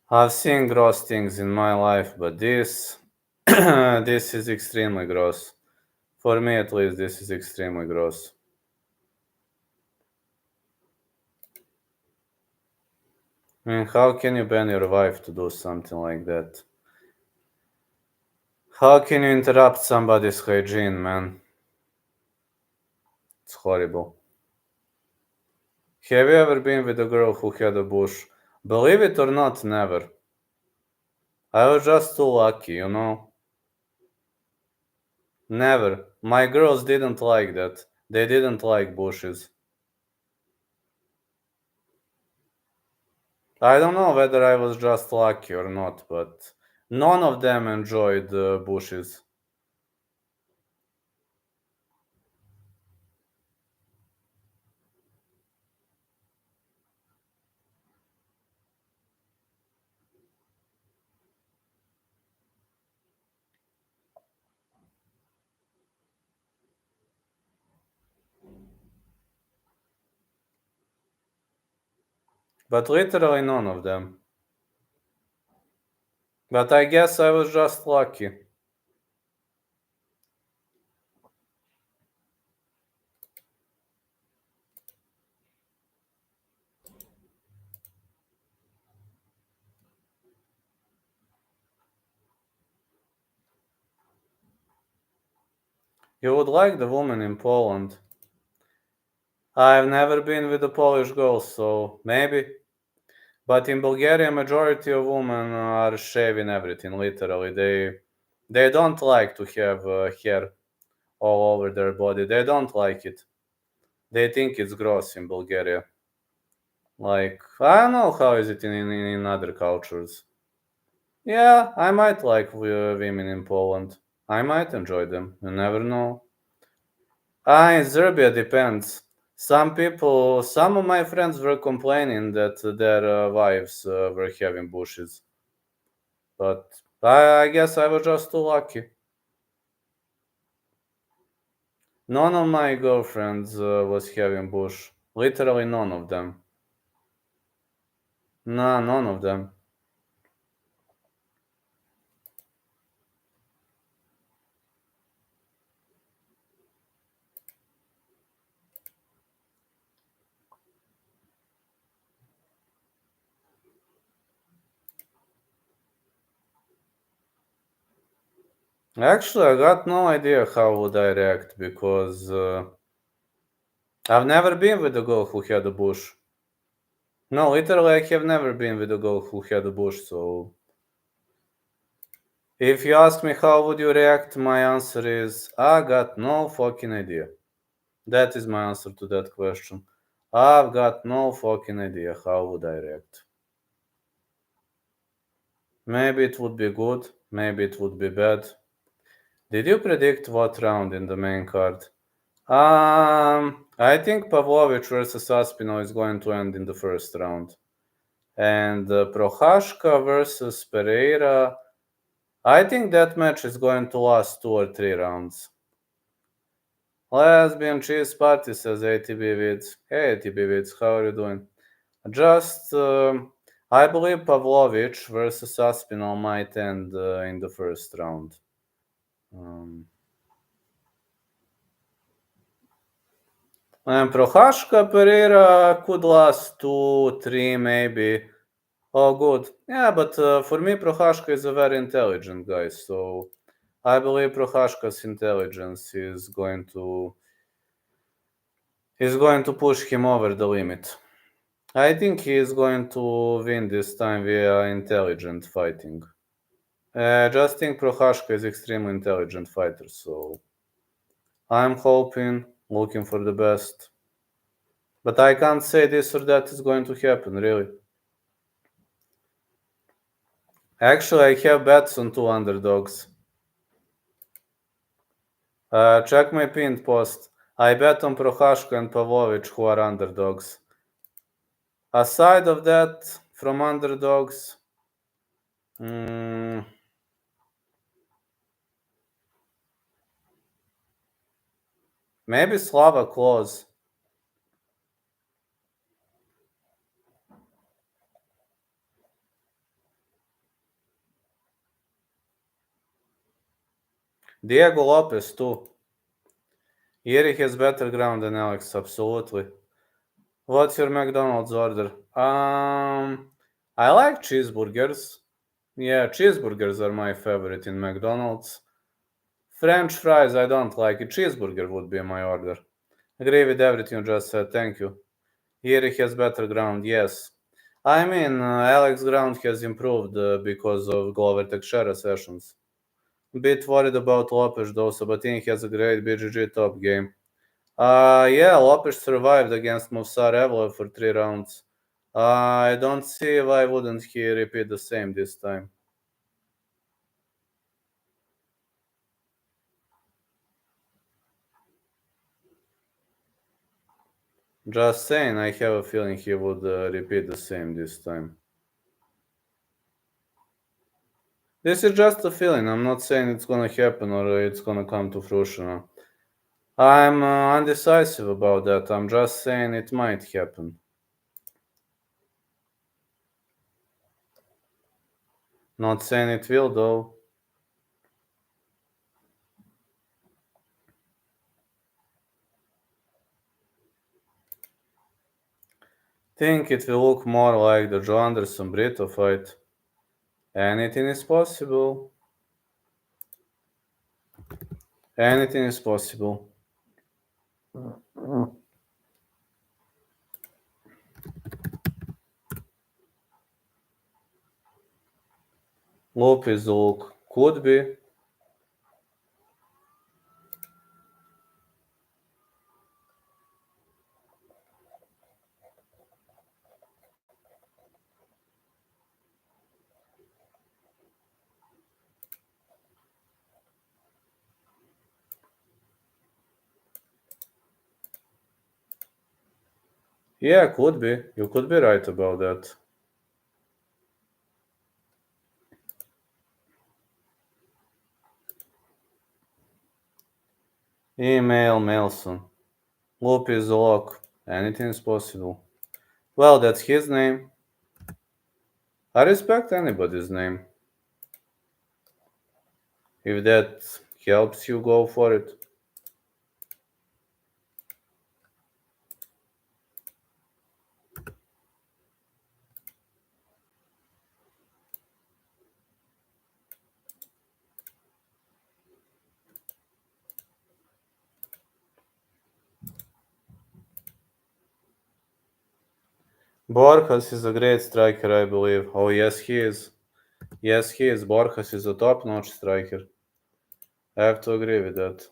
I've seen gross things in my life, but this, this is extremely gross. For me, at least, this is extremely gross. I mean, how can you ban your wife to do something like that? How can you interrupt somebody's hygiene, man? It's horrible. Have you ever been with a girl who had a bush? Believe it or not, never. I was just too lucky. Never. My girls didn't like that. They didn't like bushes. I don't know whether I was just lucky or not, but none of them enjoyed bushes. But literally none of them. But I guess I was just lucky. You would like the woman in Poland. I've never been with a Polish girl, so maybe. But in Bulgaria, majority of women are shaving everything. Literally, they don't like to have hair all over their body. They don't like it. They think it's gross in Bulgaria. Like I don't know how is it in other cultures. Yeah, I might like women in Poland. I might enjoy them. You never know. In Serbia depends. Some of my friends were complaining that their wives were having bushes. But I guess I was just too lucky. None of my girlfriends was having bush. Literally none of them. Nah, none of them. Actually, I got no idea how would I react because I've never been with a girl who had a bush. No, literally, I have never been with a girl who had a bush. So, if you ask me how would you react, my answer is I got no fucking idea. That is my answer to that question. I've got no fucking idea how would I react. Maybe it would be good, maybe it would be bad. Did you predict what round in the main card? I think Pavlovich versus Aspinall is going to end in the first round. And Prochazka versus Pereira, I think that match is going to last 2 or 3 rounds. Lesbian cheese party, says ATB Vids. Hey ATB Vids, how are you doing? Just, I believe Pavlovich versus Aspinall might end in the first round. And Prochazka Pereira could last 2, 3, maybe. Oh, good. Yeah, but for me, Prochazka is a very intelligent guy, so I believe Prochazka's intelligence is going to push him over the limit. I think he is going to win this time via intelligent fighting. Just think Prochazka is extremely intelligent fighter, so I'm hoping, looking for the best. But I can't say this or that is going to happen, really. Actually, I have bets on 2 underdogs. Check my pinned post. I bet on Prochazka and Pavlovich, who are underdogs. Aside of that, from underdogs, maybe Slava Klose. Diego Lopez, too. Yeri has better ground than Alex, absolutely. What's your McDonald's order? I like cheeseburgers. Yeah, cheeseburgers are my favorite in McDonald's. French fries, I don't like it. Cheeseburger would be my order. Agree with everything you just said, thank you. Here he has better ground, yes. I mean, Alex ground has improved because of Glover Teixeira sessions. Bit worried about Lopez though, Sabatini has a great BGG top game. Yeah, Lopez survived against Movsar Evloev for 3 rounds. I don't see why wouldn't he repeat the same this time. Just saying, I have a feeling he would repeat the same this time. This is just a feeling. I'm not saying it's gonna happen or it's gonna come to fruition. I'm undecisive about that. I'm just saying it might happen. Not saying it will, though. Think it will look more like the Joe Anderson Brito fight. Anything is possible. Anything is possible. Loop is the look. Could be. Yeah, could be. You could be right about that. Email Melson. Loop is the lock. Anything is possible. Well, that's his name. I respect anybody's name. If that helps you, go for it. Borjas is a great striker, I believe. Oh, yes, he is. Yes, he is. Borjas is a top-notch striker. I have to agree with that.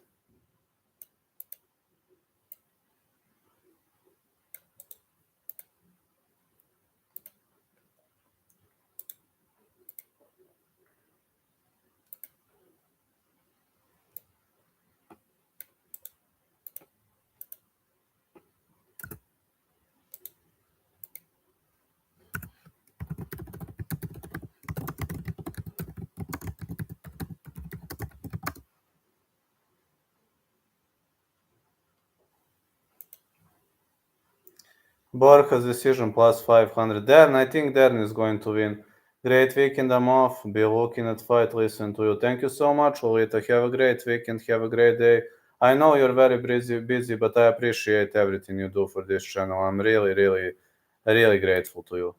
Borjas decision plus 500. Darren, I think Darren is going to win. Great weekend, I'm off. Be looking at fight, listen to you. Thank you so much, Lolita. Have a great weekend. Have a great day. I know you're very busy, but I appreciate everything you do for this channel. I'm really, really, really grateful to you.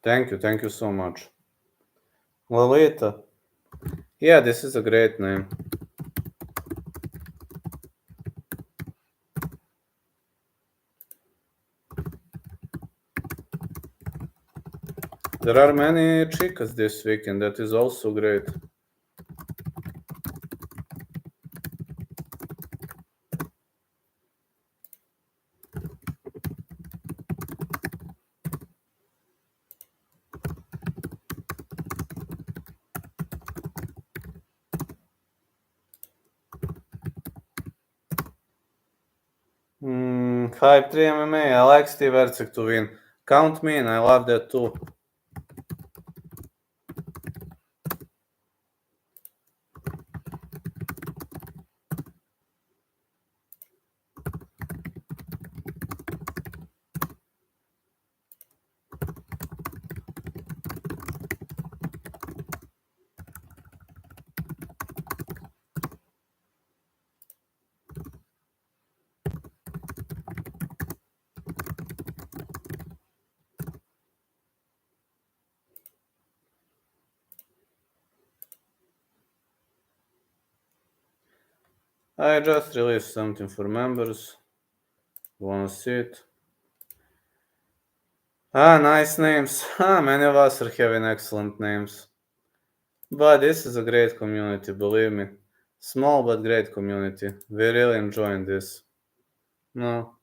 Thank you so much. Lolita. Yeah, this is a great name. There are many chicas this weekend. That is also great. Hype 3 MMA. I like Steve Erceg to win. Count me in. I love that too. I just released something for members. You wanna see it? Nice names. Many of us are having excellent names. But this is a great community, believe me. Small but great community. We're really enjoying this. No.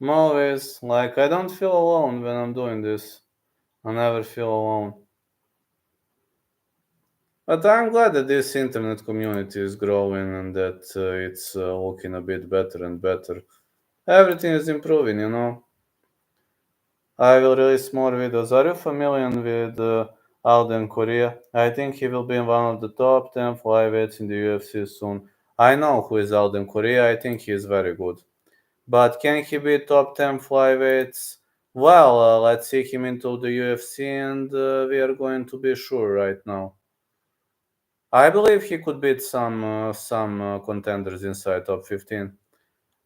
I'm always like, I don't feel alone when I'm doing this. I never feel alone. But I'm glad that this internet community is growing and that it's looking a bit better and better. Everything is improving, you know. I will release more videos. Are you familiar with Alden Korea? I think he will be in one of the top 10 flyweights in the UFC soon. I know who is Alden Korea. I think he is very good. But can he be top 10 flyweights? Well, let's see him into the UFC and we are going to be sure right now. I believe he could beat some contenders inside top 15.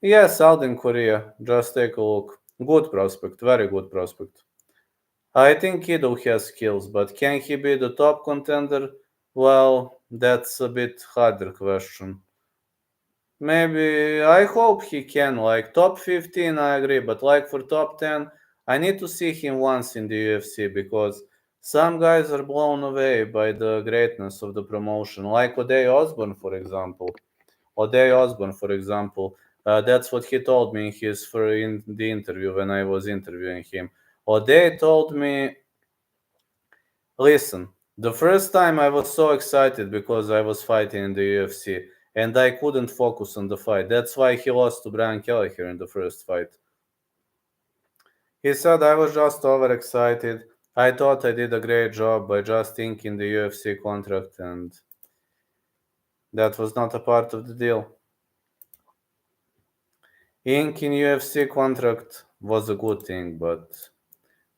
Yes, Alden Korea. Just take a look. Good prospect, very good prospect. I think Kido has skills, but can he be the top contender? Well, that's a bit harder question. Maybe I hope he can. Like top 15, I agree, but like for top 10, I need to see him once in the UFC because some guys are blown away by the greatness of the promotion, like O'Day Osborne, for example. That's what he told me in the interview when I was interviewing him. O'Day told me, listen, the first time I was so excited because I was fighting in the UFC and I couldn't focus on the fight. That's why he lost to Brian Kelleher in the first fight. He said I was just overexcited. I thought I did a great job by just inking the UFC contract, and that was not a part of the deal. Inking UFC contract was a good thing, but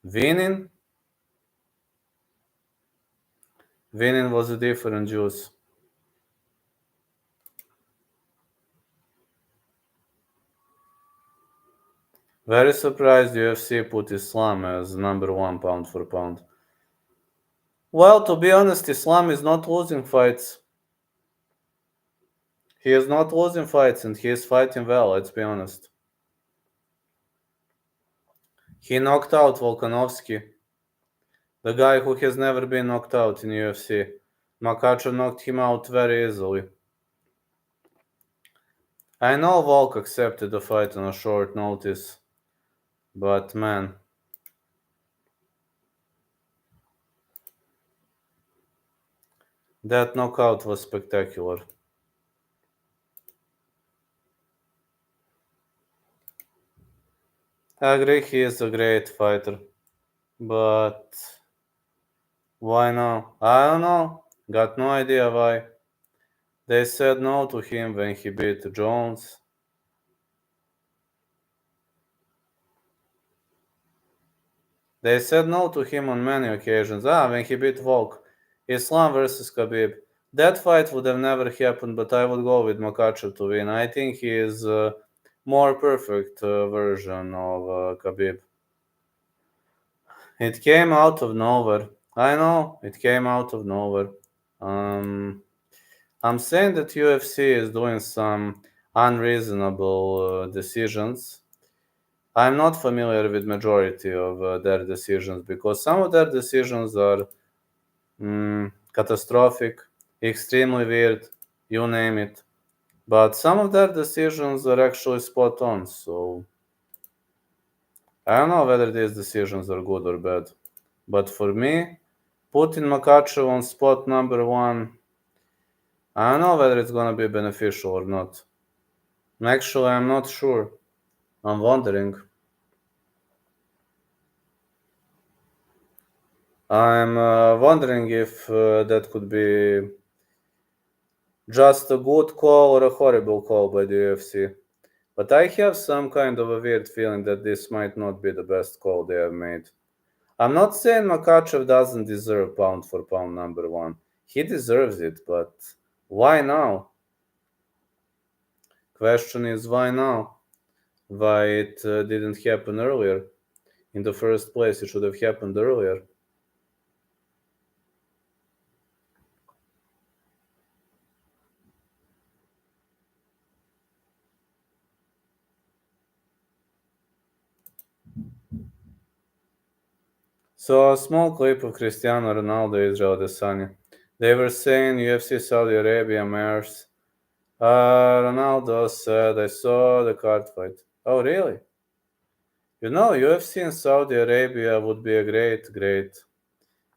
winning was a different juice. Very surprised UFC put Islam as number 1 pound for pound. Well, to be honest, Islam is not losing fights. He is not losing fights and he is fighting well, let's be honest. He knocked out Volkanovski, the guy who has never been knocked out in UFC. Makhachev knocked him out very easily. I know Volk accepted the fight on a short notice, but man, that knockout was spectacular. I agree he is a great fighter, but why now? I don't know. Got no idea why. They said no to him when he beat Jones. They said no to him on many occasions. When he beat Volk. Islam versus Khabib. That fight would have never happened, but I would go with Makhachev to win. I think he is a more perfect version of Khabib. It came out of nowhere. I know, it came out of nowhere. I'm saying that UFC is doing some unreasonable decisions. I'm not familiar with majority of their decisions because some of their decisions are catastrophic, extremely weird, you name it. But some of their decisions are actually spot on, so I don't know whether these decisions are good or bad. But for me, putting Makhachev on spot number 1, I don't know whether it's gonna be beneficial or not. Actually, I'm not sure. I'm wondering. I'm wondering if that could be just a good call or a horrible call by the UFC. But I have some kind of a weird feeling that this might not be the best call they have made. I'm not saying Makhachev doesn't deserve pound for pound number 1. He deserves it, but why now? Question is why now? Why it didn't happen earlier? In the first place, it should have happened earlier. So a small clip of Cristiano Ronaldo, Israel Adesanya. They were saying UFC Saudi Arabia mares. Ronaldo said, I saw the card fight. Oh, really? You know, UFC in Saudi Arabia would be a great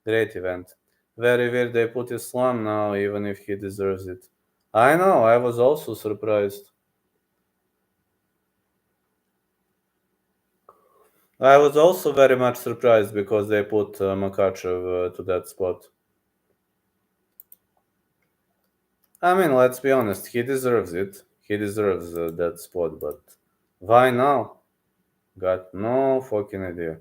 event. Very weird they put Islam now, even if he deserves it. I know, I was also surprised. I was also very much surprised because they put Makhachev to that spot. I mean, let's be honest, he deserves it. He deserves that spot, but why now? Got no fucking idea.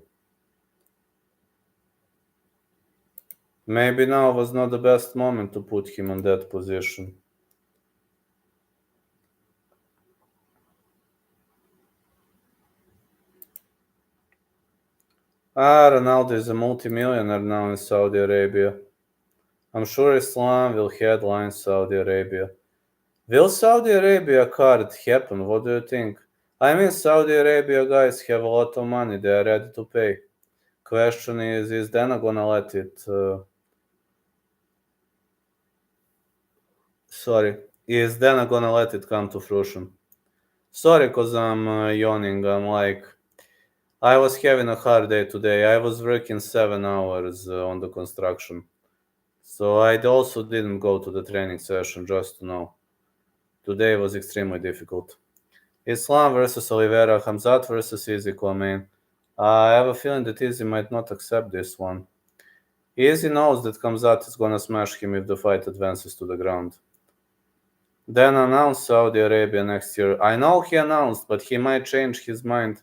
Maybe now was not the best moment to put him in that position. Ronaldo is a multimillionaire now in Saudi Arabia. I'm sure Islam will headline Saudi Arabia. Will Saudi Arabia card happen? What do you think? I mean, Saudi Arabia guys have a lot of money. They are ready to pay. Question is Dana gonna let it? Is Dana gonna let it come to fruition? Sorry, cause I'm yawning. I was having a hard day today. I was working 7 hours on the construction. So I also didn't go to the training session, just to know. Today was extremely difficult. Islam versus Oliveira, Hamzat versus Izzy Clement. I have a feeling that Izzy might not accept this one. Izzy knows that Hamzat is gonna smash him if the fight advances to the ground. Then announce Saudi Arabia next year. I know he announced, but he might change his mind.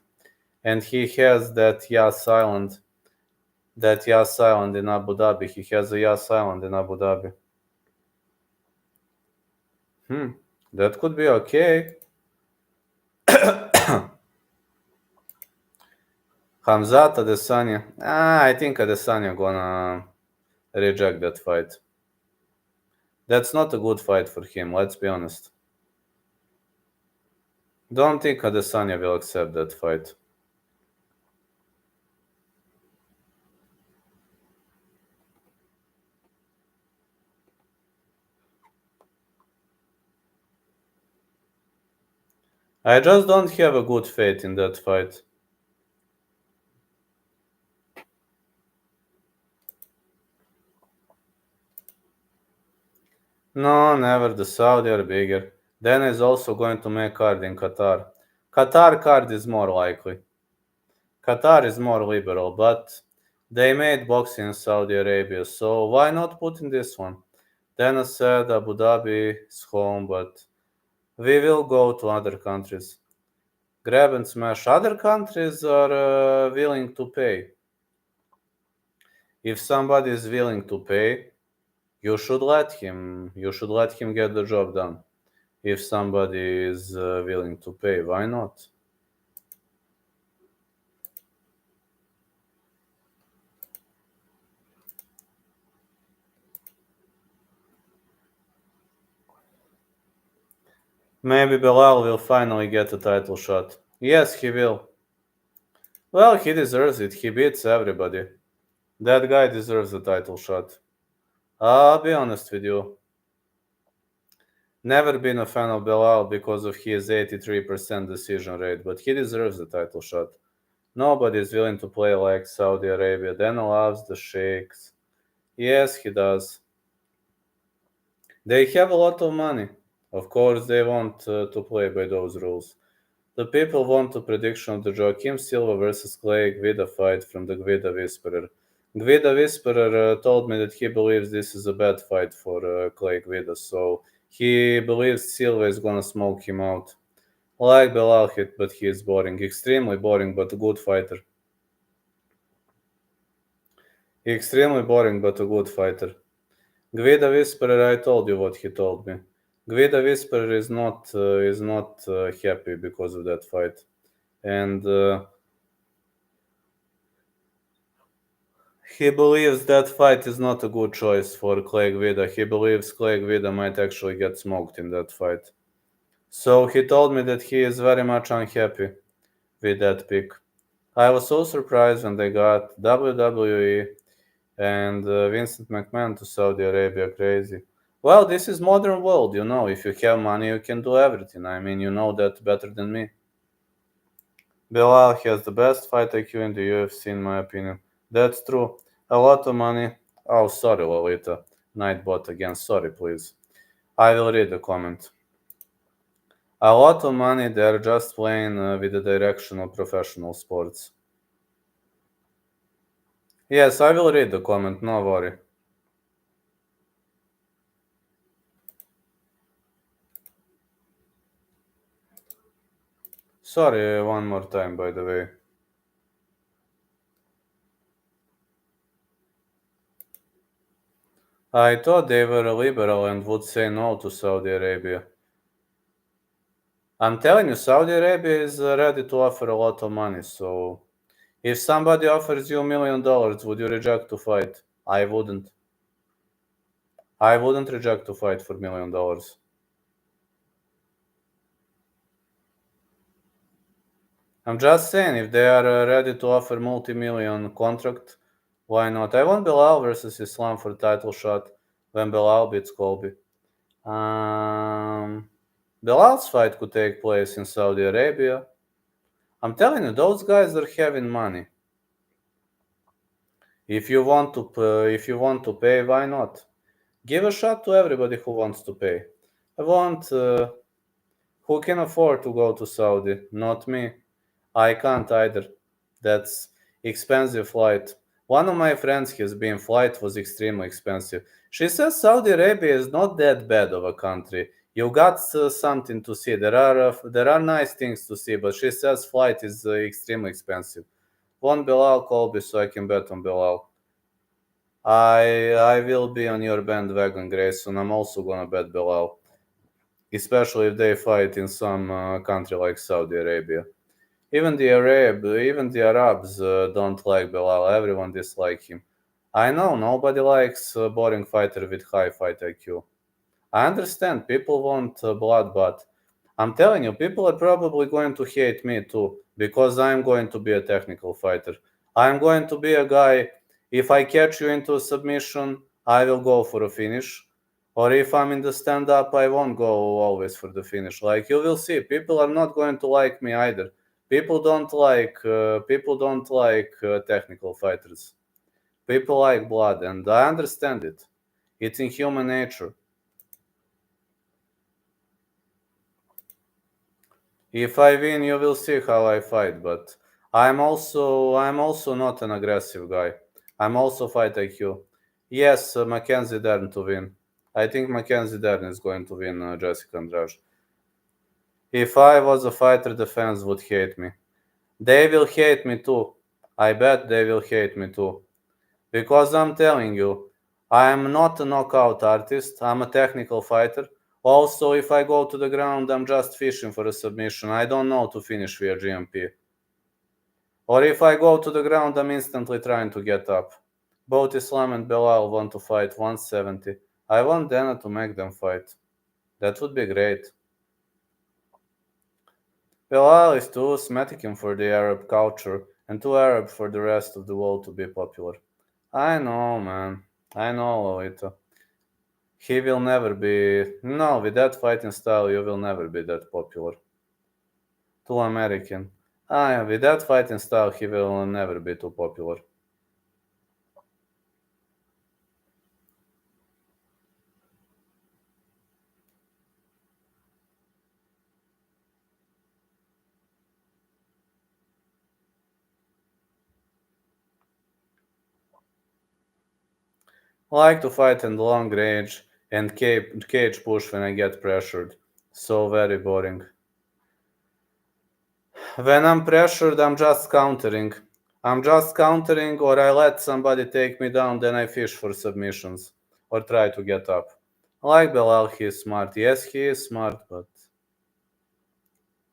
And he has that Yas Island in Abu Dhabi. He has a Yas Island in Abu Dhabi. That could be okay. Hamzat Adesanya. I think Adesanya gonna reject that fight. That's not a good fight for him, let's be honest. Don't think Adesanya will accept that fight. I just don't have a good faith in that fight. No, never. The Saudi are bigger. Then is also going to make card in Qatar. Qatar card is more likely. Qatar is more liberal, but they made boxing in Saudi Arabia, so why not put in this one? Then said Abu Dhabi is home, but we will go to other countries. Grab and smash. Other countries are willing to pay. If somebody is willing to pay, you should let him. You should let him get the job done. If somebody is willing to pay, why not? Maybe Belal will finally get a title shot. Yes, he will. Well, he deserves it. He beats everybody. That guy deserves a title shot. I'll be honest with you. Never been a fan of Belal because of his 83% decision rate, but he deserves the title shot. Nobody is willing to play like Saudi Arabia. Then loves the sheikhs. Yes, he does. They have a lot of money. Of course, they want to play by those rules. The people want a prediction of the Joaquim Silva versus Clay Guida fight from the Guida Whisperer. Guida Whisperer told me that he believes this is a bad fight for Clay Guida, so he believes Silva is gonna smoke him out. Like Belal hit, but he is boring. Extremely boring, but a good fighter. Extremely boring, but a good fighter. Guida Whisperer, I told you what he told me. Guida Whisperer is not happy because of that fight, and he believes that fight is not a good choice for Clay Guida. He believes Clay Guida might actually get smoked in that fight. So he told me that he is very much unhappy with that pick. I was so surprised when they got WWE and Vincent McMahon to Saudi Arabia. Crazy. Well, this is modern world, you know. If you have money, you can do everything. I mean, you know that better than me. Bilal has the best fight IQ in the UFC, in my opinion. That's true. A lot of money. Oh, sorry, Lolita. Nightbot again. Sorry, please. I will read the comment. A lot of money. They're just playing with the direction of professional sports. Yes, I will read the comment. No worry. Sorry, one more time, by the way. I thought they were liberal and would say no to Saudi Arabia. I'm telling you, Saudi Arabia is ready to offer a lot of money. So, if somebody offers you $1 million, would you reject to fight? I wouldn't. I wouldn't reject to fight for $1 million. I'm just saying, if they are ready to offer multi-million contract, why not? I want Belal versus Islam for title shot when Belal beats Colby. Belal's fight could take place in Saudi Arabia. I'm telling you, those guys are having money. If you want to pay, why not? Give a shot to everybody who wants to pay. I want who can afford to go to Saudi. Not me. I can't either. That's expensive flight. One of my friends his been flight was extremely expensive. She says Saudi Arabia is not that bad of a country. You got something to see. There are nice things to see, but she says flight is extremely expensive. Want Bilal Colby so I can bet on Bilal. I will be on your bandwagon, Grayson. I'm also gonna bet Bilal, especially if they fight in some country like Saudi Arabia. Even the Arabs don't like Belal. Everyone dislike him. I know nobody likes a boring fighter with high fight IQ. I understand people want blood, but I'm telling you, people are probably going to hate me too because I'm going to be a technical fighter. I'm going to be a guy. If I catch you into a submission, I will go for a finish. Or if I'm in the stand up, I won't go always for the finish. Like you will see, people are not going to like me either. People don't like technical fighters. People like blood, and I understand it. It's in human nature. If I win, you will see how I fight, but I'm also not an aggressive guy. I'm also fight IQ. Yes, Mackenzie Dern to win. I think Mackenzie Dern is going to win Jessica Andrade. If I was a fighter, the fans would hate me. They will hate me too. I bet they will hate me too. Because I'm telling you, I am not a knockout artist. I'm a technical fighter. Also, if I go to the ground, I'm just fishing for a submission. I don't know to finish via GMP. Or if I go to the ground, I'm instantly trying to get up. Both Islam and Belal want to fight 170. I want Dana to make them fight. That would be great. Belal is too Semitic for the Arab culture and too Arab for the rest of the world to be popular. I know, man. I know, Lolita. He will never be. No, with that fighting style, you will never be that popular. Too American. Yeah, with that fighting style, he will never be too popular. Like to fight in long range and cage push when I get pressured. So very boring. When I'm pressured, I'm just countering. Or I let somebody take me down, then I fish for submissions or try to get up. Like Belal, he is smart. Yes, he is smart, but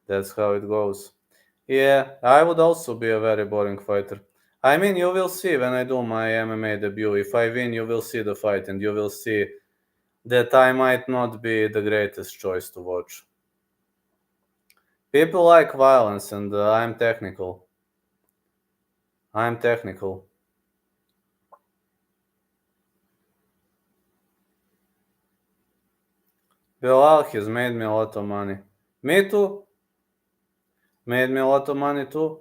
that's how it goes. Yeah, I would also be a very boring fighter. I mean, you will see when I do my MMA debut. If I win, you will see the fight and you will see that I might not be the greatest choice to watch. People like violence and I'm technical. I'm technical. Bilal has made me a lot of money. Me too. Made me a lot of money too.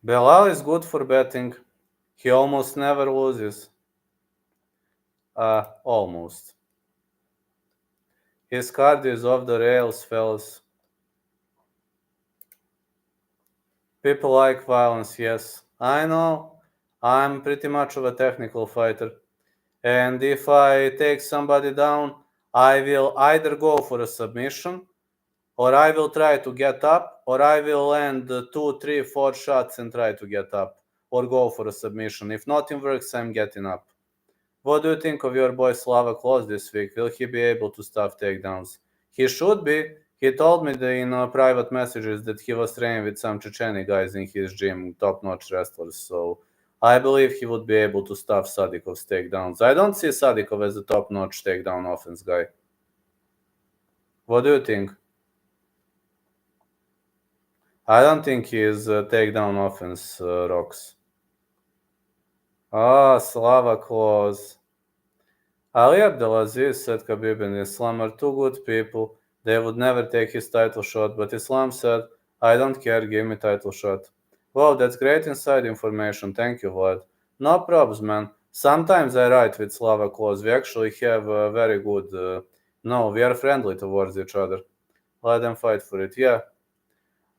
Bilal is good for betting. He almost never loses. Almost. His card is off the rails, fellas. People like violence, yes. I know. I'm pretty much of a technical fighter. And if I take somebody down, I will either go for a submission, or I will try to get up, or I will land 2, 3, 4 shots and try to get up, or go for a submission. If nothing works, I'm getting up. What do you think of your boy Slava Klose this week? Will he be able to stop takedowns? He should be. He told me in private messages that he was training with some Checheni guys in his gym, top-notch wrestlers. So I believe he would be able to stop Sadikov's takedowns. I don't see Sadikov as a top-notch takedown offense guy. What do you think? I don't think his takedown offense rocks. Slava Klose. Ali Abdelaziz said Khabib and Islam are two good people. They would never take his title shot, but Islam said, I don't care, give me title shot. Wow, that's great inside information. Thank you, Vlad. No problems, man. Sometimes I write with Slava Klose. We actually have a very good... no, we are friendly towards each other. Let them fight for it, yeah.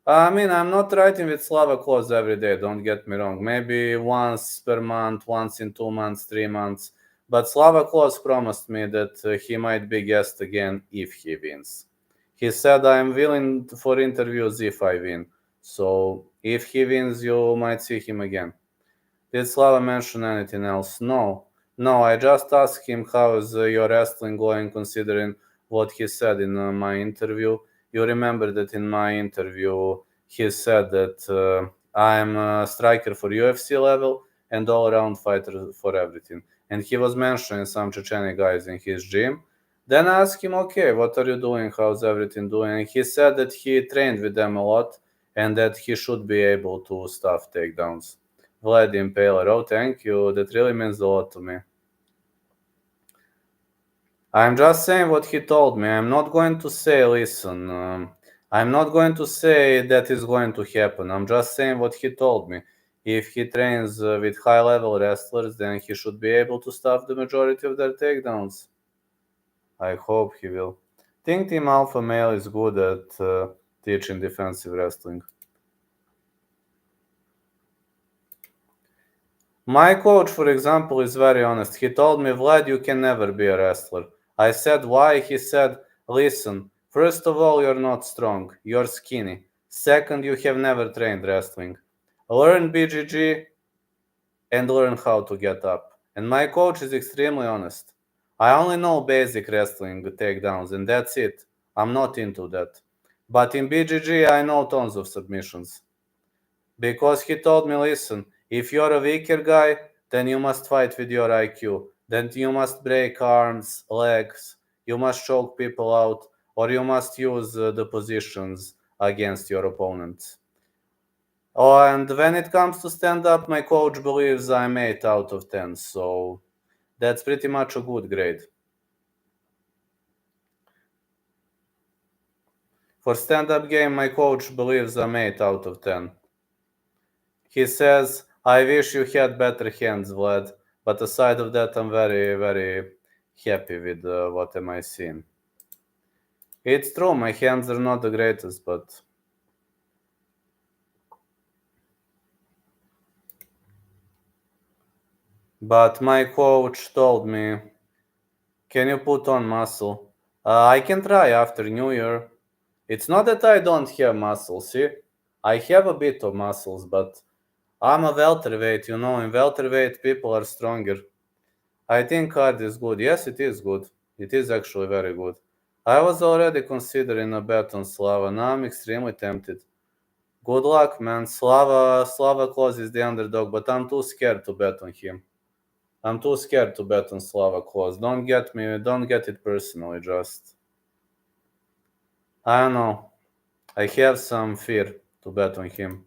I mean, I'm not writing with Slava Klose every day, don't get me wrong. Maybe once per month, once in 2 months, 3 months. But Slava Klose promised me that he might be guest again if he wins. He said, I'm willing for interviews if I win. So if he wins, you might see him again. Did Slava mention anything else? No. No, I just asked him how is your wrestling going considering what he said in my interview. You remember that in my interview he said that I'm a striker for UFC level and all-around fighter for everything. And he was mentioning some Checheni guys in his gym. Then I asked him, okay, what are you doing? How's everything doing? And he said that he trained with them a lot and that he should be able to stuff takedowns. Vladim Pereira, oh, thank you. That really means a lot to me. I'm just saying what he told me. I'm not going to say, listen, I'm not going to say that is going to happen. I'm just saying what he told me. If he trains with high level wrestlers, then he should be able to stop the majority of their takedowns. I hope he will. Think Team Alpha Male is good at teaching defensive wrestling. My coach, for example, is very honest. He told me, Vlad, you can never be a wrestler. I said, why? He said, listen, first of all, you're not strong. You're skinny. Second, you have never trained wrestling. Learn BGG and learn how to get up. And my coach is extremely honest. I only know basic wrestling takedowns, and that's it. I'm not into that. But in BGG, I know tons of submissions. Because he told me, listen, if you're a weaker guy, then you must fight with your IQ. Then you must break arms, legs, you must choke people out, or you must use the positions against your opponents. Oh, and when it comes to stand up, my coach believes I'm 8 out of 10, so that's pretty much a good grade. For stand up game, my coach believes I'm 8 out of 10. He says, I wish you had better hands, Vlad, but aside of that, I'm very, very happy with what am I seeing. It's true, my hands are not the greatest, but my coach told me, can you put on muscle? I can try after New Year. It's not that I don't have muscles, see? I have a bit of muscles, but I'm a welterweight, you know, in welterweight people are stronger. I think card is good. Yes, it is good. It is actually very good. I was already considering a bet on Slava. Now I'm extremely tempted. Good luck, man. Slava Kloz is the underdog, but I'm too scared to bet on him. I'm too scared to bet on Slava Kloz. Don't get it personally, just. I don't know. I have some fear to bet on him.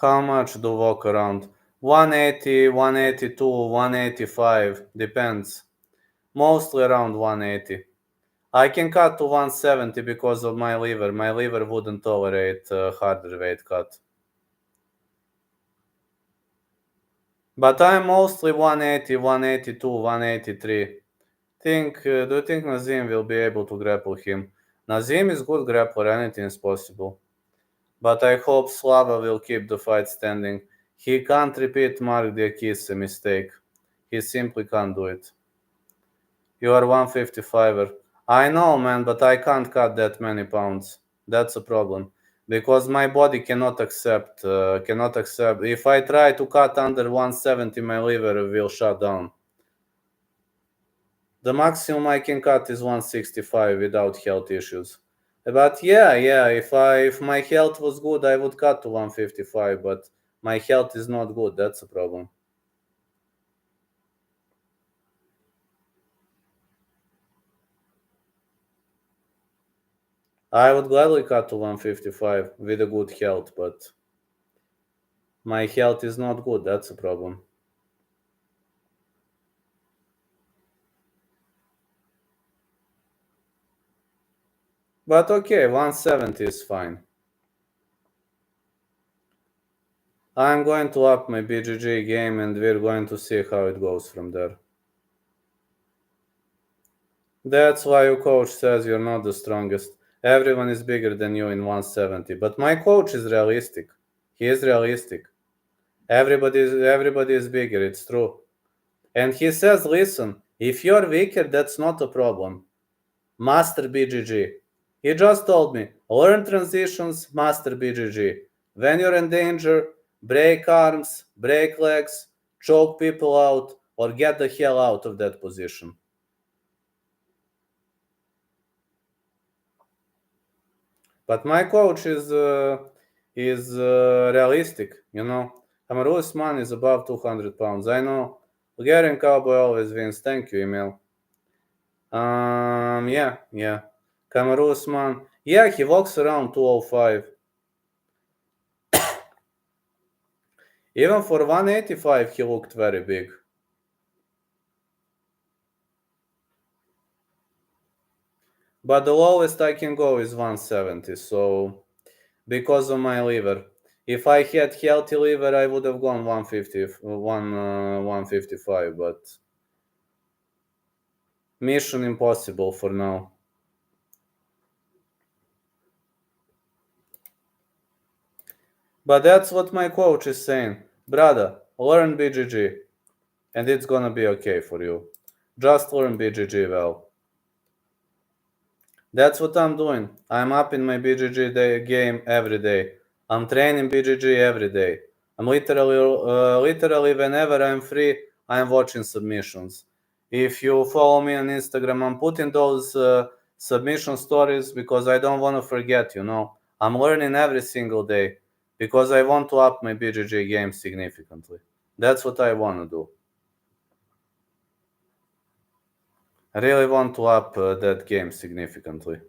How much do walk around? 180, 182, 185. Depends. Mostly around 180. I can cut to 170 because of my liver. My liver wouldn't tolerate a harder weight cut. But I'm mostly 180, 182, 183. Do you think Nazim will be able to grapple him? Nazim is good grappler, anything is possible. But I hope Slava will keep the fight standing. He can't repeat Mark Diakise mistake. He simply can't do it. You are 155er. I know, man, but I can't cut that many pounds. That's a problem. Because my body cannot accept. If I try to cut under 170, my liver will shut down. The maximum I can cut is 165 without health issues. But yeah, if my health was good, I would cut to 155, but my health is not good. That's a problem. I would gladly cut to 155 with a good health, but my health is not good. That's a problem. But okay, 170 is fine. I'm going to up my BGG game and we're going to see how it goes from there. That's why your coach says you're not the strongest. Everyone is bigger than you in 170. But my coach is realistic. He is realistic. Everybody is bigger, it's true. And he says, listen, if you're weaker, that's not a problem. Master BGG. He just told me, learn transitions, master BGG. When you're in danger, break arms, break legs, choke people out, or get the hell out of that position. But my coach is realistic, you know. Kamaru Usman is above 200 pounds. I know. Bulgarian Cowboy always wins. Thank you, Emil. Yeah. Kamaru Usman. Yeah, he walks around 205. Even for 185, he looked very big. But the lowest I can go is 170, so because of my liver. If I had healthy liver, I would have gone 155, but mission impossible for now. But that's what my coach is saying. Brother, learn BGG, and it's gonna be okay for you. Just learn BGG well. That's what I'm doing. I'm up in my BGG game every day. I'm training BGG every day. I'm literally whenever I'm free, I'm watching submissions. If you follow me on Instagram, I'm putting those submission stories because I don't want to forget, you know. I'm learning every single day because I want to up my BGG game significantly. That's what I want to do. I really want to up that game significantly.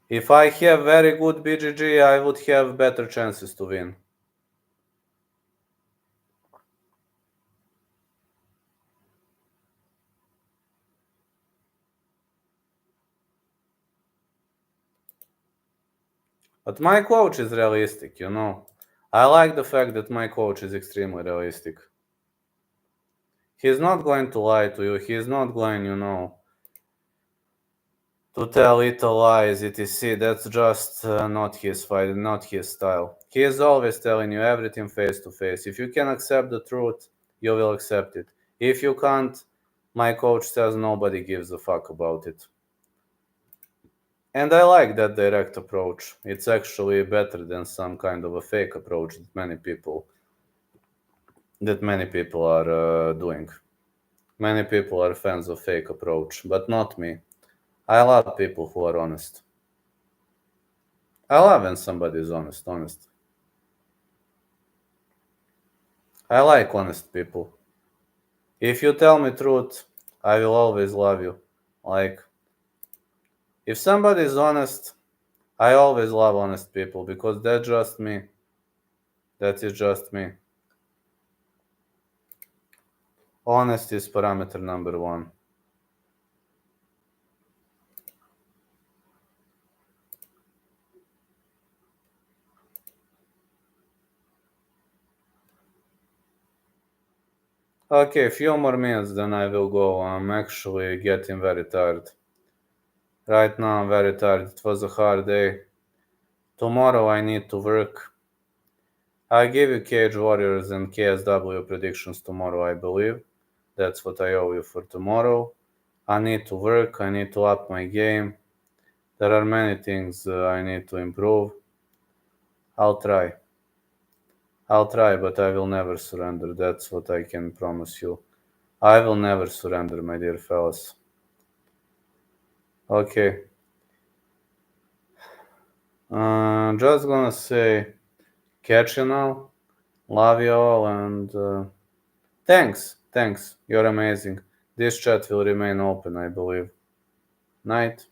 If I have very good BGG, I would have better chances to win. But my coach is realistic, you know. I like the fact that my coach is extremely realistic. He's not going to lie to you. He's not going, you know, to tell little lies, etc. That's just not his fight, not his style. He is always telling you everything face to face. If you can accept the truth, you will accept it. If you can't, my coach says nobody gives a fuck about it. And I like that direct approach. It's actually better than some kind of a fake approach that many people are doing. Many people are fans of fake approach, but not me. I love people who are honest. I love when somebody is honest. I like honest people. If you tell me truth, I will always love you. Like, if somebody is honest, I always love honest people because that's just me. That is just me. Honest is parameter number one. Okay, a few more minutes, then I will go. I'm actually getting very tired. Right now, I'm very tired. It was a hard day. Tomorrow, I need to work. I give you Cage Warriors and KSW predictions tomorrow, I believe. That's what I owe you for tomorrow. I need to work. I need to up my game. There are many things I need to improve. I'll try. But I will never surrender. That's what I can promise you. I will never surrender, my dear fellas. Okay. Just gonna say, catch you now. Love you all, and thanks. You're amazing. This chat will remain open, I believe. Night.